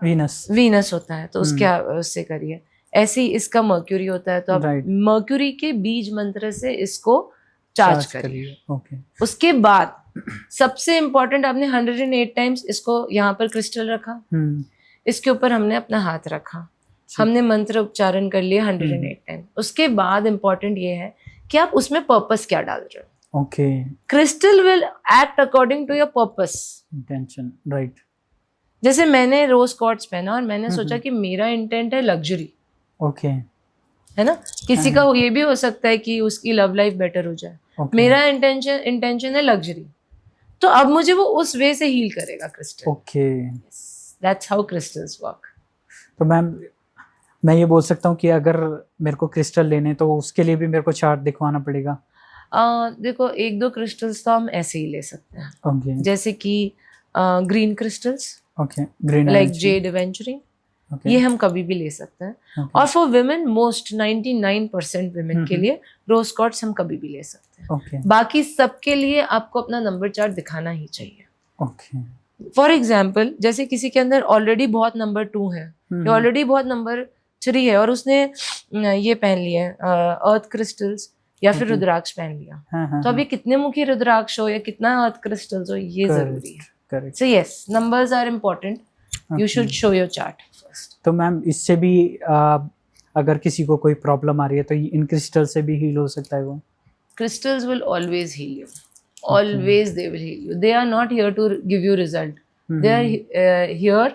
S2: वीनस।
S1: वीनस होता है, तो उससे करिए। ऐसे ही इसका मर्क्यूरी होता है, तो आप
S2: Right.
S1: मर्क्यूरी के बीज मंत्र से इसको चार्ज करिए।
S2: ओके।
S1: उसके बाद सबसे इम्पोर्टेंट, आपने 108 टाइम्स इसको यहाँ पर क्रिस्टल रखा, इसके ऊपर हमने अपना हाथ रखा, हमने मंत्र उच्चारण कर लिया 108 टाइम। उसके बाद इम्पोर्टेंट ये है कि आप उसमें पर्पस क्या डाल रहे हो।
S2: Okay.
S1: Crystal will act according to your purpose.
S2: Intention. Right.
S1: जैसे मैंने रोज क्वार्ट्ज पहना और मैंने सोचा कि मेरा इंटेंट है लग्जरी,
S2: ओके।
S1: है ना। किसी का ये भी हो सकता है कि उसकी लव लाइफ बेटर हो जाए।
S2: Okay.
S1: मेरा इंटेंशन है लग्जरी, तो अब मुझे वो उस वे से हील करेगा crystal.
S2: Okay.
S1: That's how crystals work.
S2: तो मैम मैं ये बोल सकता हूँ कि अगर मेरे को क्रिस्टल लेने तो उसके लिए भी मेरे को चार्ट दिखवाना पड़ेगा?
S1: देखो, 1-2 क्रिस्टल्स तो हम ऐसे ही ले सकते हैं,
S2: ओके।
S1: जैसे कि green crystals,
S2: okay. Green
S1: like Z aventurine, ये हम कभी भी ले सकते हैं। और फॉर विमेन, मोस्ट 99% विमेन के लिए रोज क्वार्ट्ज हम कभी भी ले सकते हैं।
S2: ओके।
S1: बाकी सबके लिए आपको अपना नंबर चार्ट दिखाना ही चाहिए।
S2: ओके।
S1: फॉर एग्जाम्पल, जैसे किसी के अंदर ऑलरेडी बहुत नंबर 2 है या ऑलरेडी बहुत नंबर 3 है, और उसने ये पहन लिया है अर्थ क्रिस्टल्स या फिर रुद्राक्ष पहन लिया, तो अभी कितने मुखी रुद्राक्ष हो या कितना अर्थ क्रिस्टल्स हो, ये जरूरी है।
S2: Correct.
S1: So yes, numbers are important, you should show your chart first.
S2: तो मैम इससे भी अगर किसी को कोई प्रॉब्लम आ रही है तो इन क्रिस्टल से भी हील हो सकता है वो?
S1: Crystals will always heal you. Always they will heal you. They are not here to give you result. They are here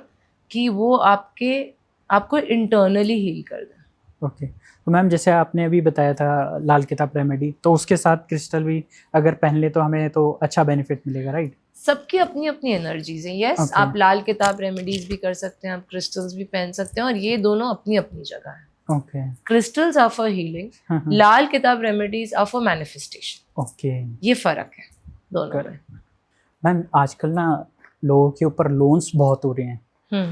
S1: कि वो आपको internally heal कर दे।
S2: ओके। तो मैम जैसे आपने अभी बताया था लाल किताब रेमेडी, तो उसके साथ क्रिस्टल भी अगर पहन ले तो हमें तो अच्छा बेनिफिट मिलेगा, राइट?
S1: सबकी अपनी अपनी एनर्जीज हैं। यस, आप लाल किताब रेमेडीज भी कर सकते हैं, आप क्रिस्टल्स भी पहन सकते हैं, और ये दोनों अपनी अपनी जगह है।
S2: Okay.
S1: Crystals are for healing, Lal Kitab remedies are for manifestation.
S2: Okay.
S1: ये फर्क है दोनों में।
S2: मैम आजकल ना लोगों के ऊपर लोन्स बहुत हो रहे हैं,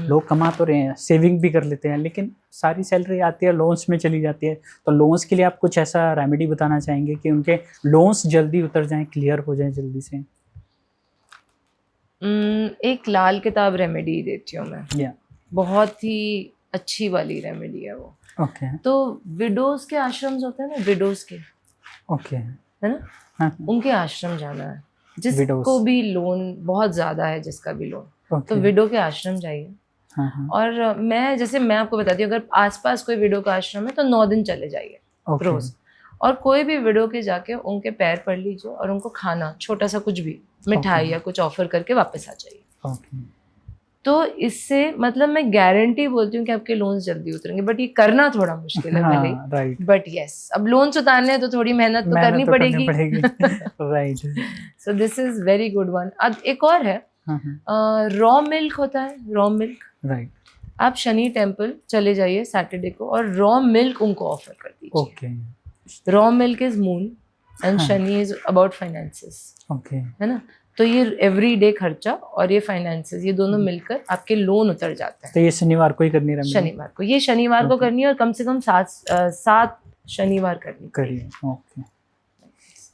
S2: लोग कमा तो रहे हैं, सेविंग भी कर लेते हैं, लेकिन सारी सैलरी आती है लोन्स में चली जाती है। तो लोन्स के लिए आप कुछ ऐसा रेमेडी बताना चाहेंगे कि उनके लोन्स जल्दी उतर जाएं, क्लियर हो जाएं जल्दी से?
S1: एक लाल किताब रेमेडी देती हूँ मैं,
S2: या
S1: बहुत ही अच्छी वाली रेमेडी है वो।
S2: ओके
S1: तो विडोज के आश्रम्स होते हैं ना, विडोज के,
S2: ओके,
S1: है ना,
S2: हाँ
S1: उनके आश्रम जाना है। जिसको
S2: Widows.
S1: भी लोन बहुत ज्यादा है, जिसका भी लोन, तो
S2: ओके,
S1: विडो के आश्रम जाइए।
S2: हाँ हाँ
S1: और मैं आपको बताती हूँ, अगर आसपास कोई विडो का आश्रम है तो 9 दिन चले जाइए
S2: ओके
S1: रोज। और कोई भी विडो के जाके उनके पैर पड़ लीजिए और उनको खाना, छोटा सा कुछ भी मिठाई या कुछ ऑफर करके वापस आ जाइए।
S2: ओके,
S1: तो इससे मतलब मैं गारंटी बोलती हूँ कि आपके लोन्स जल्दी उतरेंगे, बट ये करना थोड़ा मुश्किल है भले,
S2: हाँ राइट,
S1: बट यस, अब लोन्स उतारने हैं तो थोड़ी मेहनत तो करनी पड़ेगी।
S2: Right,
S1: so this is very good one. अब एक और है, रॉ मिल्क होता है, रॉ मिल्क।
S2: राइट,
S1: आप शनि टेम्पल चले जाइए सैटरडे को और रॉ मिल्क उनको ऑफर कर दीजिए।
S2: Okay,
S1: raw milk is moon and
S2: हाँ।
S1: Shani is about finances,
S2: okay,
S1: है ना। तो ये एवरीडे खर्चा और ये फाइनेंसेस, ये दोनों मिलकर आपके लोन उतर जाते हैं।
S2: तो ये शनिवार को ही करनी है
S1: शनिवार को, ये शनिवार को
S2: Okay.
S1: करनी है, और कम से कम 7 शनिवार करनी
S2: करिए।
S1: पड़ेगी।
S2: ओके,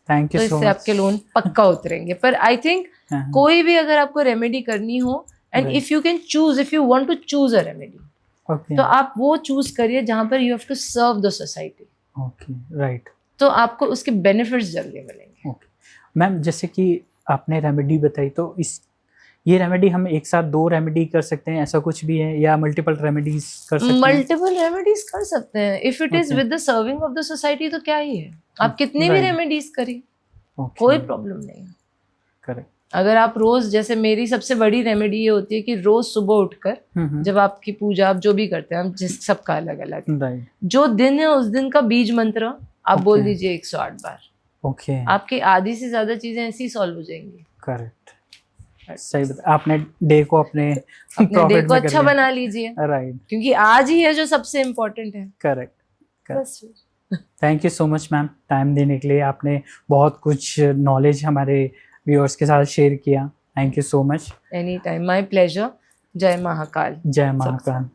S2: थैंक
S1: तो
S2: यू सो
S1: इससे
S2: मच।
S1: आपके लोन पक्का उतरेंगे। पर आई थिंक कोई भी अगर आपको रेमेडी करनी हो, and
S2: Right.
S1: If you can choose, if you want to choose a remedy,
S2: okay
S1: तो आप वो चूज करिए जहां पर you have to serve the society,
S2: okay, right,
S1: तो आपको उसके बेनिफिट्स जल्दी मिलेंगे।
S2: ओके मैम, जैसे कि आपने रेमेडी बताई, तो ये रेमेडी हम एक साथ 2 रेमेडी कर सकते हैं, ऐसा कुछ भी है, या मल्टीपल रेमेडीज कर सकते हैं?
S1: मल्टीपल रेमेडीज कर सकते हैं, if it is
S2: Okay.
S1: With the serving of the society, तो क्या ही है, आप कितनी भी
S2: Right.
S1: रेमेडीज करिए,
S2: Okay.
S1: कोई प्रॉब्लम नहीं है।
S2: करेक्ट,
S1: अगर आप रोज, जैसे मेरी सबसे बड़ी रेमेडी ये होती है कि रोज सुबह उठकर जब आपकी पूजा, आप जो भी करते हैं, हम जिस सबका अलग अलग है,
S2: राइट,
S1: जो दिन है उस दिन का बीज मंत्र आप बोल
S2: Okay.
S1: दीजिए 108 बार,
S2: ओके,
S1: आपकी आधी से ज्यादा चीजें ऐसी सॉल्व हो जाएंगी।
S2: करेक्ट, सही बता, आपने डे को अपने
S1: अपने डे
S2: profit
S1: को
S2: में कर
S1: अच्छा
S2: लिया।
S1: बना लीजिए,
S2: राइट,
S1: क्योंकि आज ही है जो सबसे इम्पोर्टेंट है।
S2: करेक्ट।
S1: बस
S2: thank you so much ma'am, time देने के लिए। आपने बहुत कुछ नॉलेज हमारे व्यूअर्स के साथ शेयर किया। Thank you so much.
S1: Any time, my pleasure. जय महाकाल।
S2: जय महाकाल।